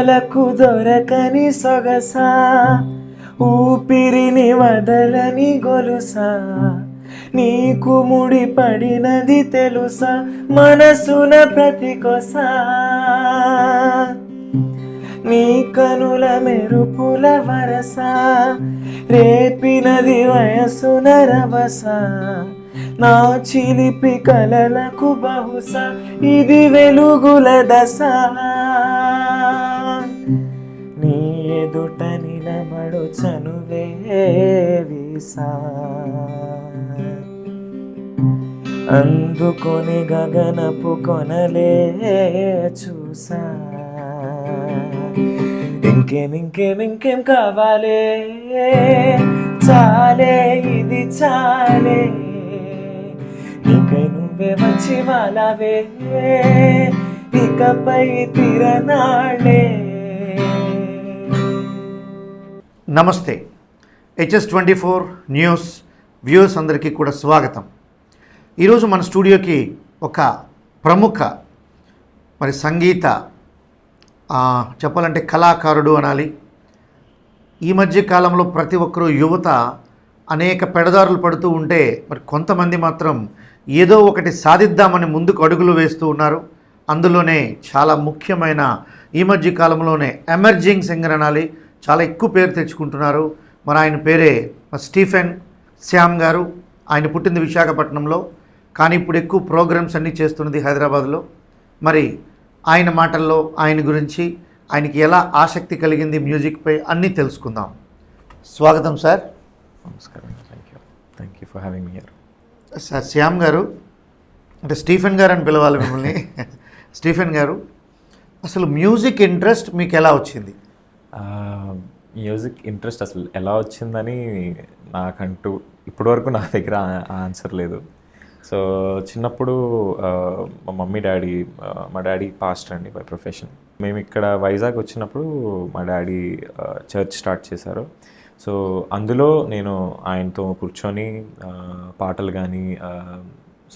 కలలకు దొరకని సొగసా, ఊపిరిని వదలని గొలుసా, నీకు ముడిపడినది తెలుసా మనసున ప్రతి కొసా, నీ కనుల మెరుపుల వరస, రేపినది వయసున రభస, నా చిలిపి కలలకు బహుశా ఇది వెలుగుల దశ, నీ ఎదుట నిలబడు చనువే వీసా, అందుకొని గగనపు కొనలే చూసా, ఇంకేం కావాలే, చాలే ఇది చాలే, ఇకై నువ్వే వచ్చి వాలావే, ఇకపై తిరనాళ్ళే. నమస్తే, HS24 న్యూస్ వ్యూవర్స్ అందరికీ కూడా స్వాగతం. ఈరోజు మన స్టూడియోకి ఒక ప్రముఖ సంగీత చెప్పాలంటే కళాకారుడు అనాలి. ఈ మధ్య కాలంలో ప్రతి ఒక్కరూ యువత అనేక పెడదారులు పడుతూ ఉంటే కొంతమంది మాత్రం ఏదో ఒకటి సాధిద్దామని ముందుకు అడుగులు వేస్తూ ఉన్నారు. అందులోనే చాలా ముఖ్యమైన ఈ మధ్య కాలంలోనే ఎమర్జింగ్ సింగర్ అనాలి, చాలా ఎక్కువ పేరు తెచ్చుకుంటున్నారు. ఆయన పేరే స్టీఫెన్ శ్యామ్ గారు. ఆయన పుట్టింది విశాఖపట్నంలో, కానీ ఇప్పుడు ఎక్కువ ప్రోగ్రామ్స్ అన్నీ చేస్తున్నది హైదరాబాద్లో. ఆయన మాటల్లో ఆయన గురించి, ఆయనకి ఎలా ఆసక్తి కలిగింది మ్యూజిక్పై అన్నీ తెలుసుకుందాం. స్వాగతం సార్. నమస్కారం. Thank you for having me here. Sir Shyam గారు, అంటే స్టీఫెన్ గారు అని పిలవాలి మిమ్మల్ని. స్టీఫెన్ గారు, అసలు మ్యూజిక్ ఇంట్రెస్ట్ మీకు ఎలా వచ్చింది? మ్యూజిక్ ఇంట్రెస్ట్ అసలు ఎలా వచ్చిందని నాకంటూ ఇప్పటివరకు నా దగ్గర ఆన్సర్ లేదు. సో చిన్నప్పుడు మా మా డాడీ పాస్టర్ అండి బై ప్రొఫెషన్. మేము ఇక్కడ వైజాగ్ వచ్చినప్పుడు మా డాడీ చర్చ్ స్టార్ట్ చేశారు. సో అందులో నేను ఆయనతో కూర్చొని పాటలు కానీ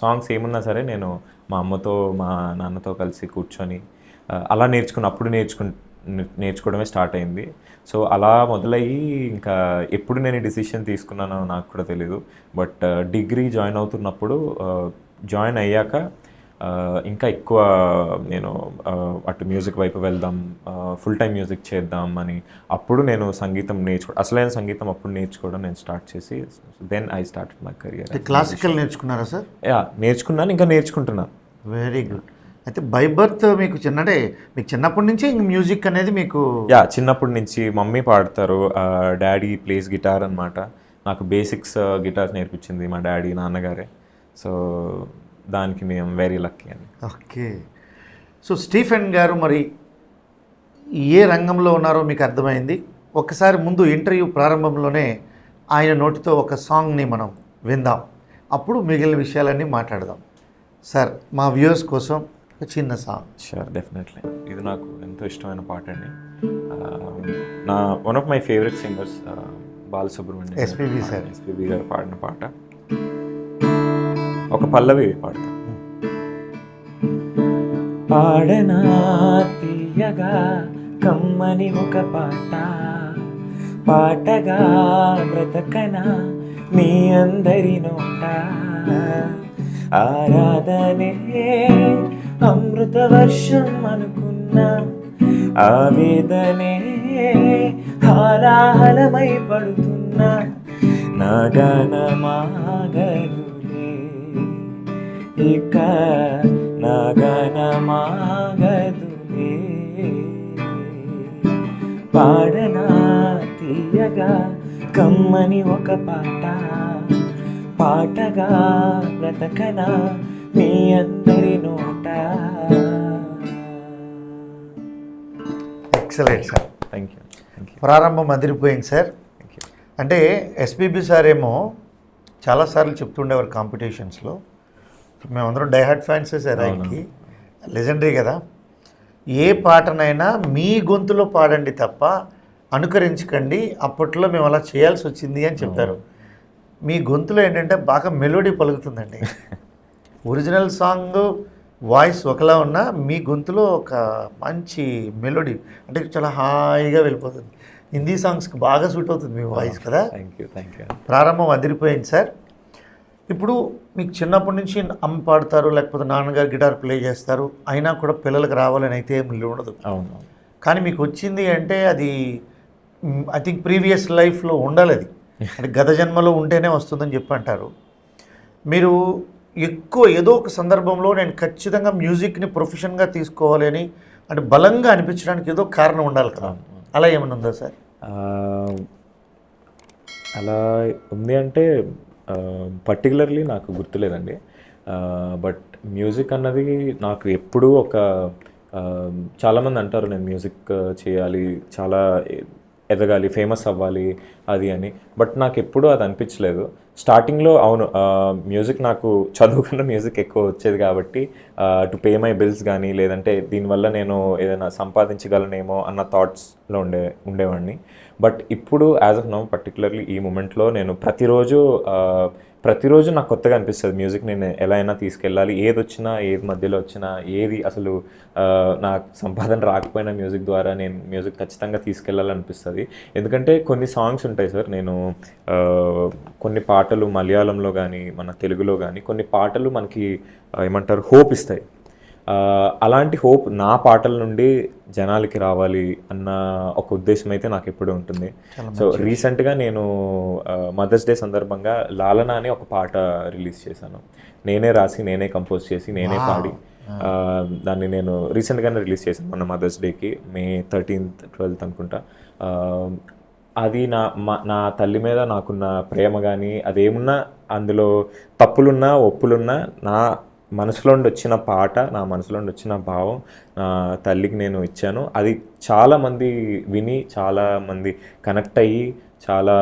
సాంగ్స్ ఏమున్నా సరే నేను మా అమ్మతో మా నాన్నతో కలిసి కూర్చొని అలా నేర్చుకోవడమే స్టార్ట్ అయింది. సో అలా మొదలయ్యి ఇంకా ఎప్పుడు నేను డిసిషన్ తీసుకున్నానో నాకు కూడా తెలీదు. బట్ డిగ్రీ జాయిన్ అవుతున్నప్పుడు జాయిన్ అయ్యాక ఇంకా ఎక్కువ నేను అటు మ్యూజిక్ వైపు వెళ్దాం, ఫుల్ టైం మ్యూజిక్ చేద్దాం అని అప్పుడు నేను అసలైన సంగీతం అప్పుడు నేర్చుకోవడం నేను స్టార్ట్ చేసి then I started my career. Classical నేర్చుకున్నారా సార్? నేర్చుకున్నాను, ఇంకా నేర్చుకుంటున్నాను. Very good. అయితే బై బర్త్ మీకు మీకు చిన్నప్పటి నుంచి మ్యూజిక్ అనేది మీకు? చిన్నప్పటి నుంచి మమ్మీ పాడతారు, డాడీ ప్లేస్ గిటార్ అనమాట. నాకు బేసిక్స్ గిటార్ నేర్పించింది మా డాడీ, నాన్నగారే. సో దానికి మేము వెరీ లక్కీ అండి. ఓకే. సో స్టీఫెన్ గారు, ఏ రంగంలో ఉన్నారో మీకు అర్థమైంది. ఒకసారి ముందు ఇంటర్వ్యూ ప్రారంభంలోనే ఆయన నోటితో ఒక సాంగ్ని మనం విందాం, అప్పుడు మిగిలిన విషయాలన్నీ మాట్లాడదాం. సార్, మా వ్యూవర్స్ కోసం ఒక చిన్న సాంగ్. Sure, definitely. ఇది నాకు ఎంతో ఇష్టమైన పాట అండి. నా one of my favourite singers Balasubrahmanyam, SPB గారు పాడిన పాట. ఒక పల్లవి పాడతా. పాడనా తీయగా కమ్మని ఒక పాట, పాటగా బ్రతకనా మీ అందరి నోట, ఆరాధనే అమృత వర్షం అనుకున్నా, ఆవేదనే హాలాహలమై పడుతున్నా, నా గానమాగదులే ఇక, నా గానమాగదులే. పాడనా తీయగా కమ్మని ఒక పాట, పాటగా బ్రతకనా మీ అందరి నోట. Excellent sir. Thank you. ప్రారంభం అదిరిపోయింది సార్. అంటే ఎస్పీబీ సార్ ఏమో చాలాసార్లు చెప్తుండేవారు కాంపిటీషన్స్లో, మేమందరం డైహార్డ్ ఫ్యాన్సే సార్ ఆయనకి. లెజెండరీ కదా. ఏ పాటనైనా మీ గొంతులో పాడండి తప్ప అనుకరించకండి, అప్పట్లో మేము అలా చేయాల్సి వచ్చింది అని చెప్పారు. మీ గొంతులో ఏంటంటే బాగా మెలోడీ పలుకుతుందండి. ఒరిజినల్ సాంగ్ వాయిస్ ఒకలా ఉన్నా మీ గొంతులో ఒక మంచి మెలోడీ, అంటే చాలా హాయిగా వెళ్ళిపోతుంది. హిందీ సాంగ్స్కి బాగా సూట్ అవుతుంది మీ వాయిస్ కదా. Thank you. ప్రారంభం అదిరిపోయింది సార్. ఇప్పుడు మీకు చిన్నప్పటి నుంచి అమ్మ పాడతారు, లేకపోతే నాన్నగారు గిటార్ ప్లే చేస్తారు, అయినా కూడా పిల్లలకు రావాలని అయితే ఏమి ఉండదు. అవును. కానీ మీకు వచ్చింది అంటే అది ఐ థింక్ ప్రీవియస్ లైఫ్లో ఉండాలి, అది అంటే గత జన్మలో ఉంటేనే వస్తుందని చెప్పి అంటారు. మీరు ఎక్కువ ఏదో ఒక సందర్భంలో నేను ఖచ్చితంగా మ్యూజిక్ని ప్రొఫెషన్గా తీసుకోవాలి అని అంటే బలంగా అనిపించడానికి ఏదో కారణం ఉండాలి కదా, అలా ఏమైనా ఉందా సార్? అలా ఉంది అంటే పర్టికులర్లీ నాకు గుర్తులేదండి. బట్ మ్యూజిక్ అన్నది నాకు ఎప్పుడూ ఒక చాలామంది అంటారు నేను మ్యూజిక్ చేయాలి, చాలా ఎదగాలి, ఫేమస్ అవ్వాలి అది అని. బట్ నాకు ఎప్పుడూ అది అనిపించలేదు. స్టార్టింగ్లో అవును మ్యూజిక్ నాకు చదువు కన్నా మ్యూజిక్ ఎక్కువ వచ్చేది కాబట్టి టు పే మై బిల్స్ కానీ లేదంటే దీనివల్ల నేను ఏదైనా సంపాదించగలనేమో అన్న థాట్స్లో ఉండేవాడిని. బట్ ఇప్పుడు యాజ్ ఆఫ్ నౌ పర్టికులర్లీ ఈ మూమెంట్లో నేను ప్రతిరోజు నాకు కొత్తగా అనిపిస్తుంది మ్యూజిక్ నేను ఎలా అయినా తీసుకెళ్ళాలి, ఏది వచ్చినా ఏది మధ్యలో వచ్చినా ఏది అసలు నాకు సంపాదన రాకపోయినా మ్యూజిక్ ద్వారా నేను మ్యూజిక్ ఖచ్చితంగా తీసుకెళ్ళాలనిపిస్తుంది. ఎందుకంటే కొన్ని సాంగ్స్ ఉంటాయి సార్, నేను కొన్ని పాటలు మలయాళంలో కానీ మన తెలుగులో కానీ కొన్ని పాటలు మనకి ఏమంటారు హోప్ ఇస్తాయి. అలాంటి హోప్ నా పాటల నుండి జనాలకి రావాలి అన్న ఒక ఉద్దేశం అయితే నాకు ఎప్పుడూ ఉంటుంది. సో రీసెంట్గా నేను మదర్స్ డే సందర్భంగా లాలన అని ఒక పాట రిలీజ్ చేశాను. నేనే రాసి నేనే కంపోజ్ చేసి నేనే పాడి దాన్ని నేను రీసెంట్గానే రిలీజ్ చేశాను మొన్న మదర్స్ డేకి, May 13th 12th అనుకుంటా. అది నా తల్లి మీద నాకున్న ప్రేమ కానీ అదేమున్నా అందులో తప్పులున్నా ఒప్పులున్నా నా మనసులో నుండి వచ్చిన పాట, నా మనసులో నుండి వచ్చిన భావం నా తల్లికి నేను ఇచ్చాను. అది చాలామంది విని చాలామంది కనెక్ట్ అయ్యి చాలా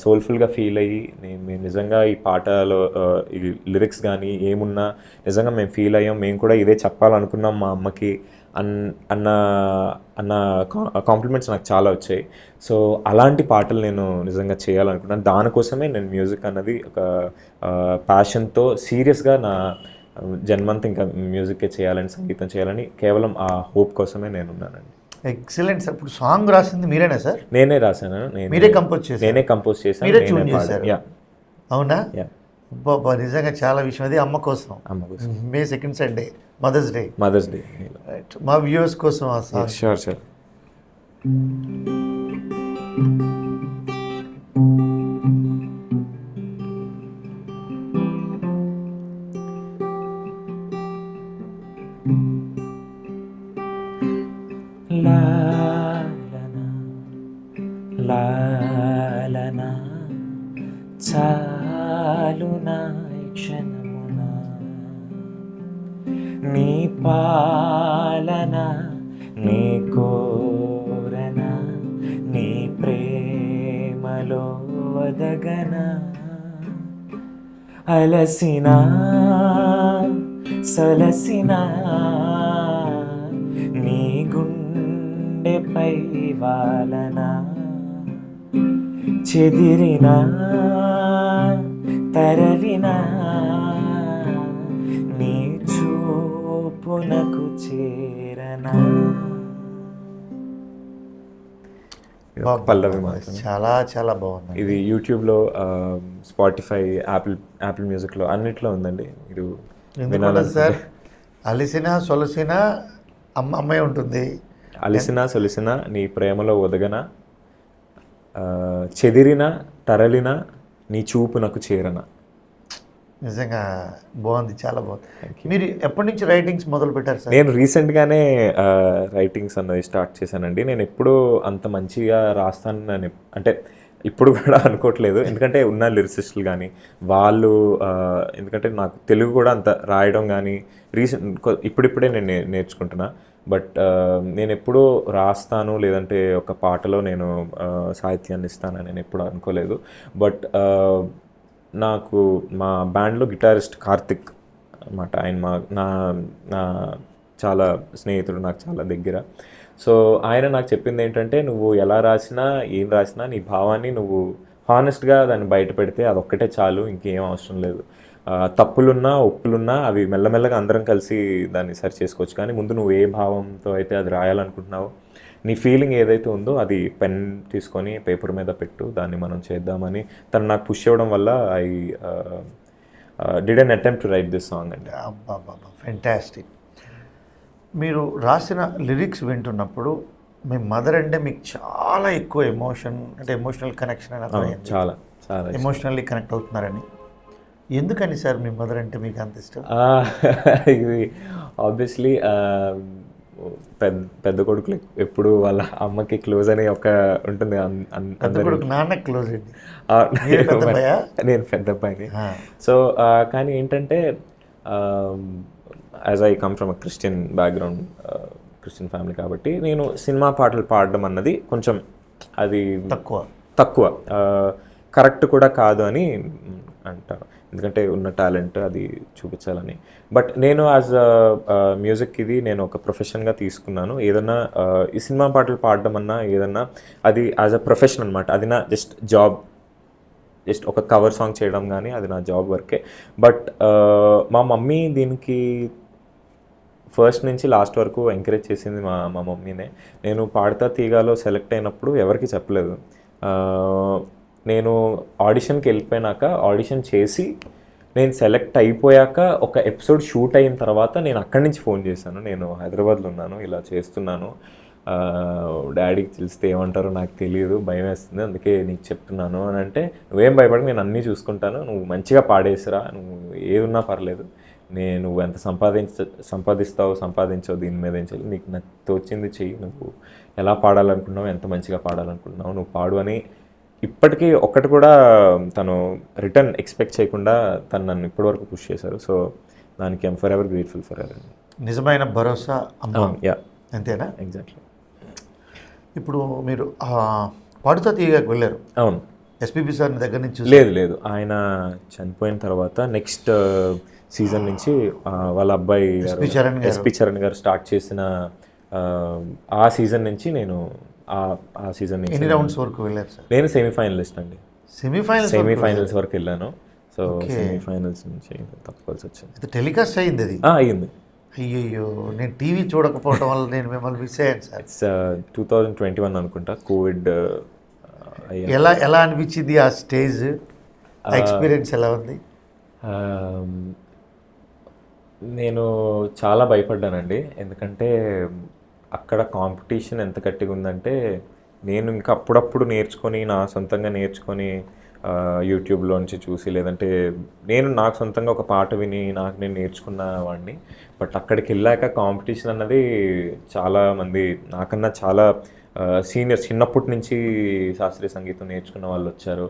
సోల్ఫుల్గా ఫీల్ అయ్యి మేము నిజంగా ఈ పాటలో ఈ లిరిక్స్ కానీ ఏమున్నా నిజంగా మేము ఫీల్ అయ్యాం, మేము కూడా ఇదే చెప్పాలనుకున్నాం మా అమ్మకి అన్న కాంప్లిమెంట్స్ నాకు చాలా వచ్చాయి. సో అలాంటి పాటలు నేను నిజంగా చేయాలనుకున్నాను. దానికోసమే నేను మ్యూజిక్ అన్నది ఒక ప్యాషన్తో సీరియస్గా నా జన్మంతా ఇంకా మ్యూజిక్కే చేయాలని, సంగీతం చేయాలని కేవలం ఆ హోప్ కోసమే నేను ఉన్నానండి. Excellent sir. ఇప్పుడు సాంగ్ రాసింది మీరేనా సార్? నేనే రాశాను, మీరే కంపోజ్ చేశారు? నేనే కంపోజ్ చేశాను, మీరే ట్యూన్ చేశారు? అవునా? యా. అబ్బా నిజంగా చాలా విషయం. అది అమ్మ కోసం, May 2nd Sunday mother's day. Right, మా వ్యూవర్స్ కోసం ఆ సాంగ్. షూర్. లాలనా చాలునా క్షణమునా నీ పాలన నీ కోరన నీ ప్రేమలో వదగనా అలసినా సలసినా నీ గుండెపై వాలనా చెదిరినా తరలినా నీ చూపునకు చేరనా. పల్లవి మాత్రం చాలా చాలా బాగుంది. ఇది యూట్యూబ్లో, స్పాటిఫై, యాపిల్ మ్యూజిక్లో అన్నిట్లో ఉందండి. మీరు వినాలి సార్. అలిసినా సొలసినా అమ్మాయి ఉంటుంది. అలిసినా సొలిసినా నీ ప్రేమలో ఒదగన, చెదిరిన తరలిన నీ చూపునకు చేరన. నిజంగా బాగుంది, చాలా బాగుంది. మీరు ఎప్పటి నుంచి రైటింగ్స్ మొదలు పెట్టారు సార్? నేను రీసెంట్గానే రైటింగ్స్ అన్నది స్టార్ట్ చేశానండి. నేను ఎప్పుడూ అంత మంచిగా రాస్తాను అంటే ఇప్పుడు కూడా అనుకోవట్లేదు. ఎందుకంటే ఉన్న లిరిసిస్టులు కానీ వాళ్ళు ఎందుకంటే నాకు తెలుగు కూడా అంత రాయడం కానీ ఇప్పుడిప్పుడే నేను నేర్చుకుంటున్నా. బట్ నేను ఎప్పుడూ రాస్తాను లేదంటే ఒక పాటలో నేను సాహిత్యాన్ని ఇస్తానని నేను ఎప్పుడు అనుకోలేదు. బట్ నాకు మా బ్యాండ్లో గిటారిస్ట్ కార్తిక్ అన్నమాట, ఆయన నా చాలా స్నేహితుడు, నాకు చాలా దగ్గర. సో ఆయన నాకు చెప్పింది ఏంటంటే, నువ్వు ఎలా రాసినా ఏం రాసినా నీ భావాన్ని నువ్వు హానెస్ట్గా దాన్ని బయట పెడితే అదొక్కటే చాలు, ఇంకేం అవసరం లేదు. తప్పులున్నా ఒప్పులున్నా అవి మెల్లమెల్లగా అందరం కలిసి దాన్ని సరి చేసుకోవచ్చు. కానీ ముందు నువ్వు ఏ భావంతో అయితే అది రాయాలనుకుంటున్నావో, నీ ఫీలింగ్ ఏదైతే ఉందో అది పెన్ తీసుకొని పేపర్ మీద పెట్టు, దాన్ని మనం చేద్దామని తను నాకు పుష్ అవ్వడం వల్ల I did an attempt to right this song అండి. అబ్బా ఫెంటాస్టిక్. మీరు రాసిన లిరిక్స్ వింటున్నప్పుడు మీ మదర్ అంటే మీకు చాలా ఎక్కువ ఎమోషనల్ కనెక్షన్ అని అర్థమైంది. చాలా చాలా ఎమోషనల్లీ కనెక్ట్ అవుతున్నారని. ఎందుకని సార్ మీ మదర్ అంటే మీకు అంత ఇష్టం? ఇది ఆబ్వియస్లీ పెద్ద కొడుకులు ఎప్పుడు వాళ్ళ అమ్మకి క్లోజ్ అని ఒక ఉంటుంది. నాన్న క్లోజ్ అండి. నేను పెద్ద అబ్బాయిని. సో కానీ ఏంటంటే as I come from a Christian background, Christian family కాబట్టి నేను సినిమా పాటలు పాడడం అన్నది కొంచెం అది తక్కువ కరెక్ట్ కూడా కాదు అని అంటారు. ఎందుకంటే ఉన్న టాలెంట్ అది చూపించాలని. బట్ నేను యాజ్ మ్యూజిక్ ఇది నేను ఒక ప్రొఫెషన్గా తీసుకున్నాను. ఏదన్నా ఈ సినిమా పాటలు పాడడం అన్నా ఏదన్నా అది యాజ్ అ ప్రొఫెషన్ అనమాట. అది నా జాబ్, జస్ట్ ఒక కవర్ సాంగ్ చేయడం కానీ అది నా జాబ్ వర్కే. బట్ మా మమ్మీ దీనికి ఫస్ట్ నుంచి లాస్ట్ వరకు ఎంకరేజ్ చేసింది మా మమ్మీనే. నేను పాడతా తీగాలో సెలెక్ట్ అయినప్పుడు ఎవరికి చెప్పలేదు. నేను ఆడిషన్కి వెళ్ళిపోయినాక, ఆడిషన్ చేసి నేను సెలెక్ట్ అయిపోయాక ఒక ఎపిసోడ్ షూట్ అయిన తర్వాత నేను అక్కడి నుంచి ఫోన్ చేశాను. నేను హైదరాబాద్లో ఉన్నాను, ఇలా చేస్తున్నాను, డాడీకి తెలిస్తే ఏమంటారో నాకు తెలియదు, భయం వేస్తుంది, అందుకే నీకు చెప్తున్నాను అని అంటే, నువ్వేం భయపడకు, నేను అన్నీ చూసుకుంటాను, నువ్వు మంచిగా పాడేసిరా, నువ్వు ఏదున్నా పర్లేదు, నువ్వు ఎంత సంపాదించావు దీని మీద ఏం చేయాలి, నీకు నాకు తోచింది చెయ్యి, నువ్వు ఎలా పాడాలనుకున్నావు, ఎంత మంచిగా పాడాలనుకుంటున్నావు నువ్వు పాడు అని ఇప్పటికీ ఒక్కటి కూడా తను రిటర్న్ ఎక్స్పెక్ట్ చేయకుండా తను నన్ను ఇప్పటివరకు పుష్ చేశారు. సో దానికి I'm for ever grateful for ever. నిజమైన భరోసా అమ్మ. యా, అంతేనా? ఎగ్జాక్ట్లీ. ఇప్పుడు మీరు పాడుతా తీయగాకి వెళ్ళారు. అవును. ఎస్పీబీ సార్ దగ్గర నుంచి? లేదు, ఆయన చనిపోయిన తర్వాత నెక్స్ట్ సీజన్ నుంచి వాళ్ళ అబ్బాయి ఎస్పి చరణ్ గారు స్టార్ట్ చేసిన ఆ సీజన్ నుంచి నేను ఆ సీజన్ నుంచి. ఎన్ని రౌండ్స్ వరకు వెళ్ళారు సార్? నేను సెమీఫైనలిస్ట్ అండి. సెమీఫైనల్స్ వరకు వెళ్ళాను. సో సెమీఫైనల్స్ నుంచి తప్పుకోవాల్సి వచ్చింది. టెలికాస్ట్ అయ్యింది అది? అయ్యింది. అయ్యయ్యో, నేను టీవీ చూడకపోవడం వల్ల నేను మిమ్మల్ని మిస్ అయ్యాను సార్. ఇట్స్ 2021 అనుకుంటా, కోవిడ్. ఎలా అనిపించింది ఆ స్టేజ్ ఎక్స్పీరియన్స్? ఎలా ఉంది? నేను చాలా భయపడ్డానండి. ఎందుకంటే అక్కడ కాంపిటీషన్ ఎంత గట్టిగా ఉందంటే, నేను ఇంకా అప్పుడప్పుడు నేర్చుకొని, నా సొంతంగా నేర్చుకొని, యూట్యూబ్లోంచి చూసి, లేదంటే నేను నాకు సొంతంగా ఒక పాట విని నాకు నేను నేర్చుకున్న వాడిని. బట్ అక్కడికి వెళ్ళాక కాంపిటీషన్ అన్నది చాలామంది నాకన్నా చాలా సీనియర్స్, చిన్నప్పటి నుంచి శాస్త్రీయ సంగీతం నేర్చుకున్న వాళ్ళు వచ్చారు.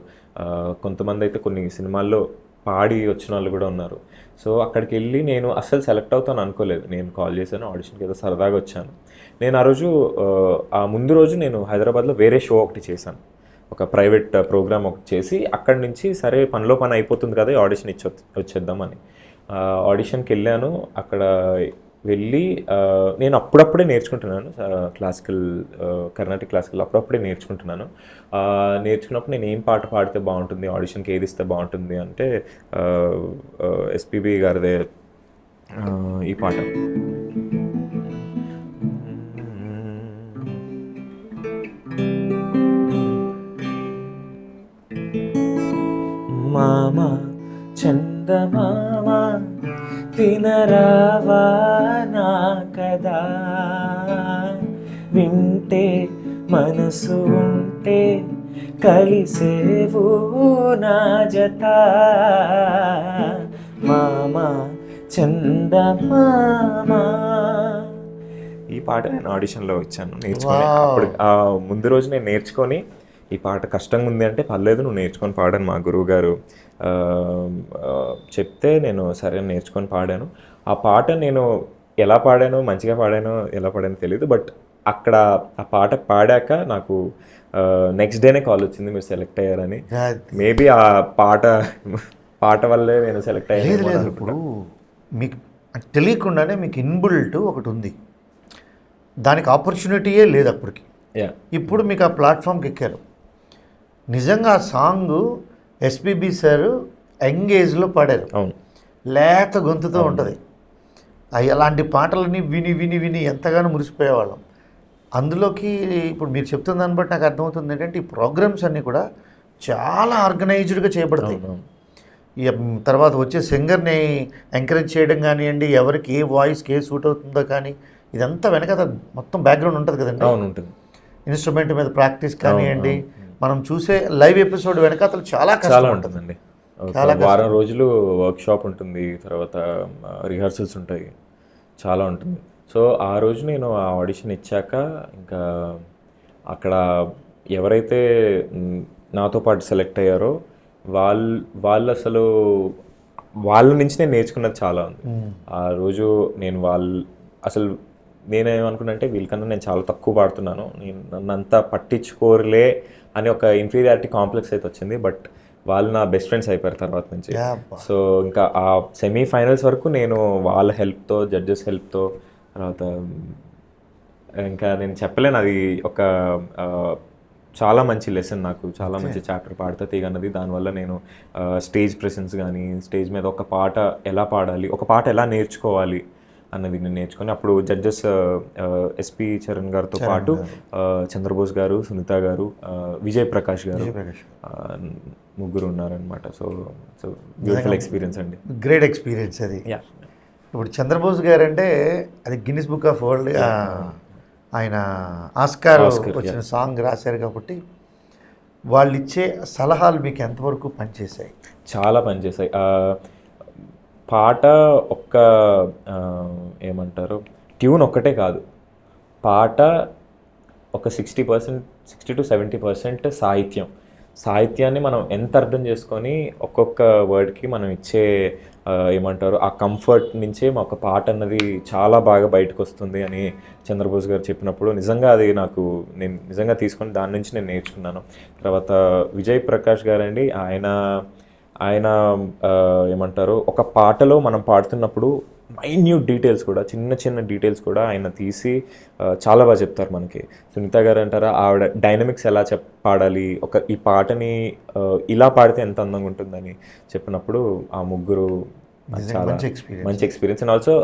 కొంతమంది అయితే కొన్ని సినిమాల్లో పాడి వచ్చిన వాళ్ళు కూడా ఉన్నారు. సో అక్కడికి వెళ్ళి నేను అస్సలు సెలెక్ట్ అవుతాను అనుకోలేదు. నేను కాల్ చేశాను, ఆడిషన్కి ఏదో సరదాగా వచ్చాను. నేను ఆ రోజు ఆ ముందు రోజు నేను హైదరాబాద్లో వేరే షో ఒకటి చేశాను, ఒక ప్రైవేట్ ప్రోగ్రామ్ ఒకటి చేసి, అక్కడి నుంచి సరే పనిలో పని అయిపోతుంది కదా, ఆడిషన్ వచ్చేద్దామని ఆడిషన్కి వెళ్ళాను. అక్కడ వెళ్ళి నేను అప్పుడప్పుడే నేర్చుకుంటున్నాను క్లాసికల్, కర్ణాటక క్లాసికల్ అప్పుడప్పుడే నేర్చుకుంటున్నాను. నేర్చుకున్నప్పుడు నేను ఏం పాట పాడితే బాగుంటుంది, ఆడిషన్కి ఏది ఇస్తే బాగుంటుంది అంటే ఎస్పీబీ గారిదే ఈ పాట. మామా చందమామా వినరావా నా కదా, వింటే మనసు ఉంటే కలిసేవు నా జత, మామా చందమామా. ఈ పాట నేను ఆడిషన్లో వచ్చాను నేర్చుకొని. అప్పుడు ముందు రోజు నేను నేర్చుకొని, ఈ పాట కష్టంగా ఉంది అంటే పర్లేదు నువ్వు నేర్చుకొని పాడాను, మా గురువు గారు చెప్తే నేను సరే నేర్చుకొని పాడాను. ఆ పాట నేను ఎలా పాడానో, మంచిగా పాడానో ఎలా పాడానో తెలియదు. బట్ అక్కడ ఆ పాట పాడాక నాకు నెక్స్ట్ డేనే కాల్ వచ్చింది, మీరు సెలెక్ట్ అయ్యారని. మేబీ ఆ పాట వల్లే నేను సెలెక్ట్ అయ్యాను. లేదు, ఇప్పుడు మీకు తెలియకుండానే మీకు ఇన్బుల్ట్ ఒకటి ఉంది, దానికి ఆపర్చునిటీయే లేదు అప్పటికి. ఇప్పుడు మీకు ఆ ప్లాట్ఫామ్కి ఎక్కారు. నిజంగా ఆ సాంగ్ ఎస్పీబీ సార్ యంగ్ ఏజ్లో పాడారు. అవును. లేత గొంతుతో ఉంటుంది. అలాంటి పాటలని విని విని విని ఎంతగానో మురిసిపోయేవాళ్ళం. అందులోకి ఇప్పుడు మీరు చెప్తున్న దాన్ని బట్టి నాకు అర్థమవుతుంది ఏంటంటే ఈ ప్రోగ్రామ్స్ అన్నీ కూడా చాలా ఆర్గనైజ్డ్గా చేయబడతాయి. తర్వాత వచ్చే సింగర్ని ఎంకరేజ్ చేయడం కానివ్వండి, ఎవరికి ఏ వాయిస్కి ఏ సూట్ అవుతుందో కానీ ఇదంతా వెనక మొత్తం బ్యాక్గ్రౌండ్ ఉంటుంది కదండి. ఉంటుంది. ఇన్స్ట్రుమెంట్ మీద ప్రాక్టీస్ కానివ్వండి, మనం చూసే లైవ్ ఎపిసోడ్ వెనక అతను చాలా ఉంటుందండి. వారం రోజులు వర్క్షాప్ ఉంటుంది, తర్వాత రిహార్సల్స్ ఉంటాయి, చాలా ఉంటుంది. సో ఆ రోజు నేను ఆ ఆడిషన్ ఇచ్చాక ఇంకా అక్కడ ఎవరైతే నాతో పాటు సెలెక్ట్ అయ్యారో వాళ్ళు అసలు వాళ్ళ నుంచి నేను నేర్చుకున్నది చాలా ఉంది. ఆ రోజు నేను అసలు నేనేమనుకున్నానంటే వీళ్ళకన్నా నేను చాలా తక్కువ పాడుతున్నాను, నేను నన్నంతా పట్టించుకోరులే అని ఒక ఇన్ఫీరియారిటీ కాంప్లెక్స్ అయితే వచ్చింది. బట్ వాళ్ళు నా బెస్ట్ ఫ్రెండ్స్ అయిపోయారు తర్వాత నుంచి. సో ఇంకా ఆ సెమీఫైనల్స్ వరకు నేను వాళ్ళ హెల్ప్తో, జడ్జెస్ హెల్ప్తో, తర్వాత ఇంకా నేను చెప్పలేను, అది ఒక చాలా మంచి లెసన్, నాకు చాలా మంచి చాప్టర్ పాడతా తీగ అన్నది. దానివల్ల నేను స్టేజ్ ప్రెసెన్స్ కానీ, స్టేజ్ మీద ఒక పాట ఎలా పాడాలి, ఒక పాట ఎలా నేర్చుకోవాలి అన్నది నేను నేర్చుకొని, అప్పుడు జడ్జెస్ ఎస్పి చరణ్ గారితో పాటు చంద్రబోస్ గారు, సునీత గారు, విజయ్ ప్రకాష్ గారు, ముగ్గురు ఉన్నారనమాట. సో బ్యూటిఫుల్ ఎక్స్పీరియన్స్ అండి, గ్రేట్ ఎక్స్పీరియన్స్ అది. ఇప్పుడు చంద్రబోస్ గారు అంటే అది గిన్నిస్ బుక్ ఆఫ్ వరల్డ్, ఆయన ఆస్కార్ వచ్చిన సాంగ్ రాశారు కాబట్టి వాళ్ళు ఇచ్చే సలహాలు మీకు ఎంతవరకు పనిచేశాయి? చాలా పనిచేశాయి. పాట ఒక్క ఏమంటారు, ట్యూన్ ఒక్కటే కాదు, పాట ఒక 60% to 70% సాహిత్యాన్ని మనం ఎంత అర్థం చేసుకొని ఒక్కొక్క వర్డ్కి మనం ఇచ్చే ఏమంటారు ఆ కంఫర్ట్ నుంచే ఒక పాట అన్నది చాలా బాగా బయటకు వస్తుంది అని చంద్రబోస్ గారు చెప్పినప్పుడు నిజంగా అది నేను నిజంగా తీసుకొని దాని నుంచి నేను నేర్చుకున్నాను. తర్వాత విజయ్ ప్రకాష్ గారండి, ఆయన ఏమంటారు ఒక పాటలో మనం పాడుతున్నప్పుడు మైన్యూట్ డీటెయిల్స్ కూడా, చిన్న డీటెయిల్స్ కూడా ఆయన తీసి చాలా బాగా చెప్తారు మనకి. సునీత గారు అంటారా, ఆవిడ డైనమిక్స్ ఎలా పాడాలి, ఈ పాటని ఇలా పాడితే ఎంత అందంగా ఉంటుందని చెప్పినప్పుడు ఆ ముగ్గురు చాలా మంచి ఎక్స్పీరియన్స్. అండ్ ఆల్సో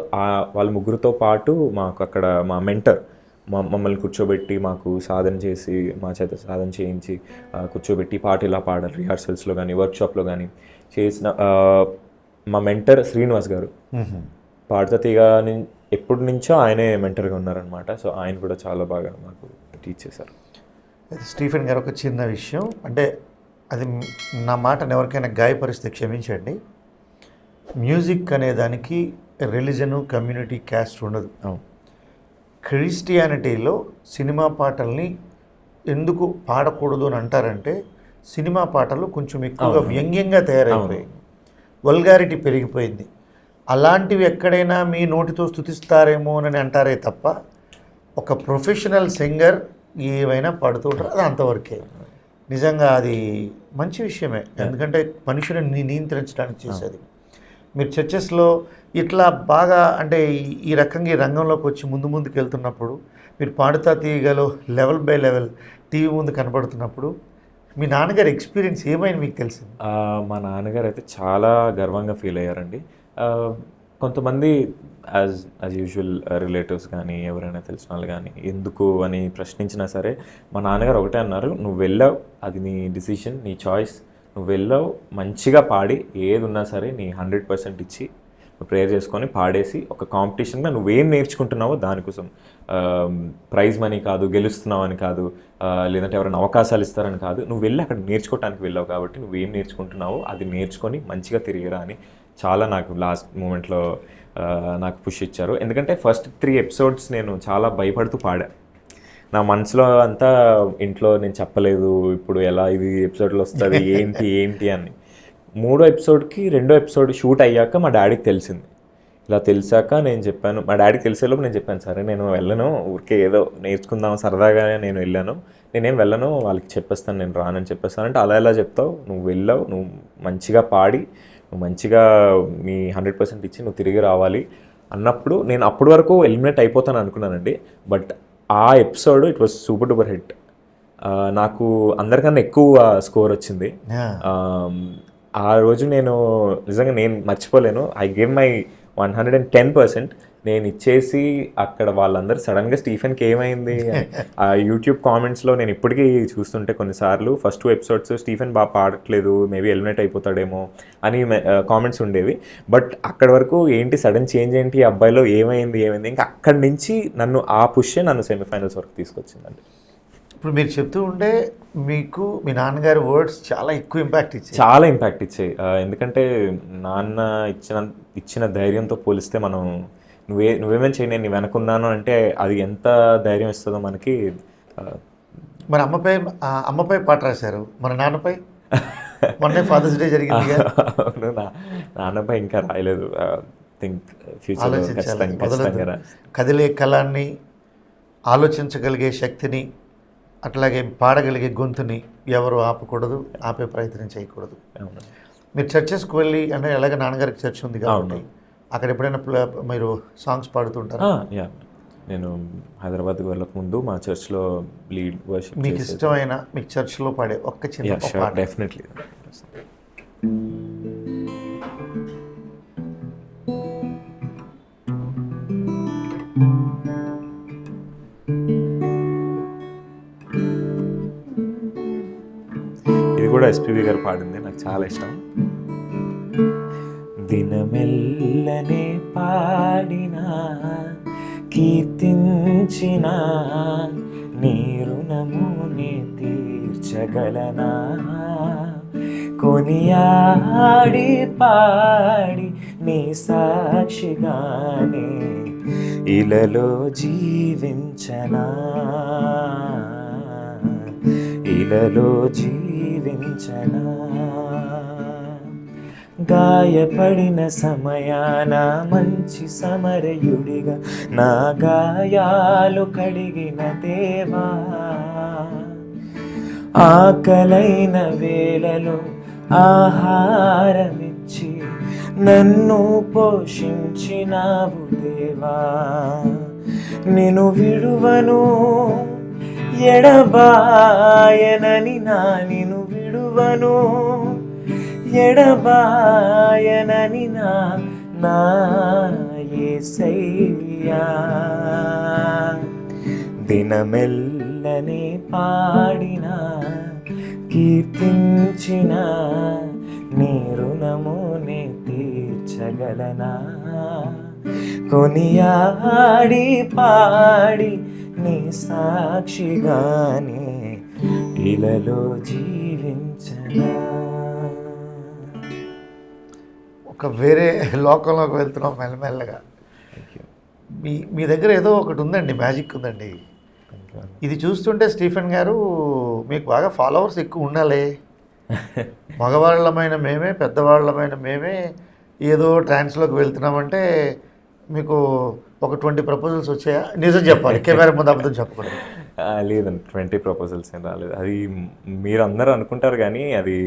వాళ్ళ ముగ్గురుతో పాటు మాకు అక్కడ మా మెంటర్ మమ్మల్ని కూర్చోబెట్టి మాకు సాధన చేసి, మా చేత సాధన చేయించి కూర్చోబెట్టి పాట ఇలా పాడాలి రిహార్సల్స్లో కానీ, వర్క్షాప్లో కానీ చేసిన మా మెంటర్ శ్రీనివాస్ గారు. పాడతా తీగ ఎప్పటి నుంచో ఆయనే మెంటర్గా ఉన్నారనమాట. సో ఆయన కూడా చాలా బాగా మాకు టీచ్ చేశారు. స్టీఫెన్ గారు, ఒక చిన్న విషయం, అంటే అది నా మాటను ఎవరికైనా గాయపరిస్తే క్షమించండి. మ్యూజిక్ అనే దానికి రిలీజను, కమ్యూనిటీ, క్యాస్ట్ ఉండదు. క్రిస్టియానిటీలో సినిమా పాటల్ని ఎందుకు పాడకూడదు అని అంటారంటే, సినిమా పాటలు కొంచెం ఎక్కువగా వ్యంగ్యంగా తయారైపోయాయి, వల్గారిటీ పెరిగిపోయింది. అలాంటివి ఎక్కడైనా మీ నోటితో స్తుతిస్తారేమో అని అంటారే తప్ప ఒక ప్రొఫెషనల్ సింగర్ ఏమైనా పాడుతుంటారు, అది అంతవరకే. నిజంగా అది మంచి విషయమే, ఎందుకంటే మనుషుని నియంత్రించడానికి చేసేది. మీరు చర్చెస్లో ఇట్లా బాగా అంటే ఈ రకంగా ఈ రంగంలోకి వచ్చి ముందుకు వెళ్తున్నప్పుడు, మీరు పాడుతా తీయగలో లెవెల్ బై లెవెల్ టీవీ ముందు కనపడుతున్నప్పుడు మీ నాన్నగారి ఎక్స్పీరియన్స్ ఏమైనా మీకు తెలిసింది? మా నాన్నగారు అయితే చాలా గర్వంగా ఫీల్ అయ్యారండి. కొంతమంది యాజ్ యూజువల్ రిలేటివ్స్ కానీ, ఎవరైనా తెలిసిన వాళ్ళు కానీ ఎందుకు అని ప్రశ్నించినా సరే మా నాన్నగారు ఒకటే అన్నారు, నువ్వు వెళ్ళావు, అది నీ డిసిషన్, నీ చాయిస్, నువ్వు వెళ్ళావు, మంచిగా పాడి ఏది ఉన్నా సరే నీ 100% ఇచ్చి ప్రేయర్ చేసుకొని పాడేసి ఒక కాంపిటీషన్గా నువ్వేం నేర్చుకుంటున్నావో దానికోసం, ప్రైజ్ మనీ కాదు, గెలుస్తున్నావు అని కాదు, లేదంటే ఎవరైనా అవకాశాలు ఇస్తారని కాదు, నువ్వు వెళ్ళి అక్కడ నేర్చుకోవడానికి వెళ్ళావు కాబట్టి నువ్వేం నేర్చుకుంటున్నావో అది నేర్చుకొని మంచిగా తిరిగిరా అని చాలా నాకు లాస్ట్ మూమెంట్లో నాకు పుష్ ఇచ్చారు. ఎందుకంటే ఫస్ట్ 3 episodes నేను చాలా భయపడుతూ పాడా. నా మనసులో అంతా ఇంట్లో నేను చెప్పలేదు, ఇప్పుడు ఎలా ఇది ఎపిసోడ్లో వస్తుంది ఏంటి అని. 3వ episodeకి 2వ episode షూట్ అయ్యాక మా డాడీకి తెలిసింది. ఇలా తెలిసాక నేను చెప్పాను, మా డాడీకి తెలిసేలోపు నేను చెప్పాను, సరే నేను వెళ్ళను, ఊరికే ఏదో నేర్చుకుందాం సరదాగా నేను వెళ్ళాను, నేనేం వెళ్ళను, వాళ్ళకి చెప్పేస్తాను, నేను రానని చెప్పేస్తానంటే, అలా ఎలా చెప్తావు, నువ్వు వెళ్ళావు, నువ్వు మంచిగా పాడి, నువ్వు మంచిగా మీ 100% ఇచ్చి నువ్వు తిరిగి రావాలి అన్నప్పుడు నేను అప్పటి వరకు ఎలిమినేట్ అయిపోతాను అనుకున్నానండి. బట్ ఆ episode it was super duper hit. నాకు అందరికన్నా ఎక్కువ స్కోర్ వచ్చింది. ఆ రోజు నేను నిజంగా నేను మర్చిపోలేను. I gave my 110%. నేను ఇచ్చేసి అక్కడ వాళ్ళందరూ సడన్గా స్టీఫెన్కి ఏమైంది అని ఆ యూట్యూబ్ కామెంట్స్లో నేను ఇప్పటికీ చూస్తుంటే కొన్నిసార్లు ఫస్ట్ 2 ఎపిసోడ్స్ స్టీఫెన్ బాగా పాడట్లేదు, మేబీ ఎలిమినేట్ అయిపోతాడేమో అని కామెంట్స్ ఉండేవి. బట్ అక్కడి వరకు ఏంటి సడన్ చేంజ్ ఏంటి, అబ్బాయిలో ఏమైంది ఇంకా అక్కడి నుంచి నన్ను ఆ పుష్ే నన్ను సెమీఫైనల్స్ వరకు తీసుకొచ్చిందండి. ఇప్పుడు మీరు చెప్తూ ఉంటే మీకు మీ నాన్నగారి వర్డ్స్ చాలా ఎక్కువ ఇంపాక్ట్ ఇచ్చాయి. చాలా ఇంపాక్ట్ ఇచ్చాయి. ఎందుకంటే నాన్న ఇచ్చిన ధైర్యంతో పోలిస్తే మనం నువ్వేమేం చేయి, నేను నీ వెనకున్నాను అంటే అది ఎంత ధైర్యం ఇస్తుందో మనకి. మరి అమ్మపై పాట రాశారు, మన నాన్నపై మొన్నే ఫాదర్స్ డే జరిగింది. అవును, నాన్నపై ఇంకా రాయలేదు. థింక్ ఫ్యూచర్ కదిలే కళాన్ని, ఆలోచించగలిగే శక్తిని, అట్లాగే పాడగలిగే గొంతుని ఎవరు ఆపకూడదు, ఆపే ప్రయత్నం చేయకూడదు. మీరు చర్చెస్కి వెళ్ళి, అంటే ఎలాగ నాన్నగారికి చర్చ్ ఉంది కాబట్టి అక్కడ ఎప్పుడైనా మీరు సాంగ్స్ పాడుతుంటారా? నేను హైదరాబాద్కి వెళ్ళక ముందు మా చర్చ్లో లీడ్ వర్షిప్. మీకు ఇష్టమైన మీకు చర్చ్లో పాడే ఒక్క చిన్న పాట. డెఫినెట్లీ. ఇది కూడా ఎస్పీబీ గారు పాడింది, నాకు చాలా ఇష్టం. దినమెల్లనే పాడినా కీర్తించిన నీ రుణముని తీర్చగలనా, కొనియాడి పాడి నీ సాక్షిగానే ఇలలో జీవించనా, ఇలలో జీవించనా. గాయపడిన సమయాన మంచి సమరయుడిగా నా గాయాలు కడిగిన దేవా, ఆకలైన వేళలో ఆహారమిచ్చి నన్ను పోషించినావు దేవా, నిన్ను విడువను ఎడబాయనని నిన్ను విడువను ఎడబాయనని నా యేసయ్యా, దినమెల్లనే పాడినా కీర్తించిన నీ రుణముని తీర్చగలనా, కొనియాడి పాడి నీ సాక్షిగానే ఇలలో జీవించనా. ఒక వేరే లోకంలోకి వెళ్తున్నాం మెల్లమెల్లగా. మీ దగ్గర ఏదో ఒకటి ఉందండి, మ్యాజిక్ ఉందండి. ఇది చూస్తుంటే స్టీఫెన్ గారు మీకు బాగా ఫాలోవర్స్ ఎక్కువ ఉండాలి. మగవాళ్ళమైన మేమే, పెద్దవాళ్ళమైన మేమే ఏదో ట్రాన్స్లోకి వెళ్తున్నామంటే మీకు ఒక 20 ప్రపోజల్స్ వచ్చాయా? నిజం చెప్పాలి, కెమెరా ముందు అబద్ధం చెప్పకూడదు. లేదండి, 20 ప్రపోజల్స్ ఏం రాలేదు. అది మీరు అందరూ అనుకుంటారు కానీ అది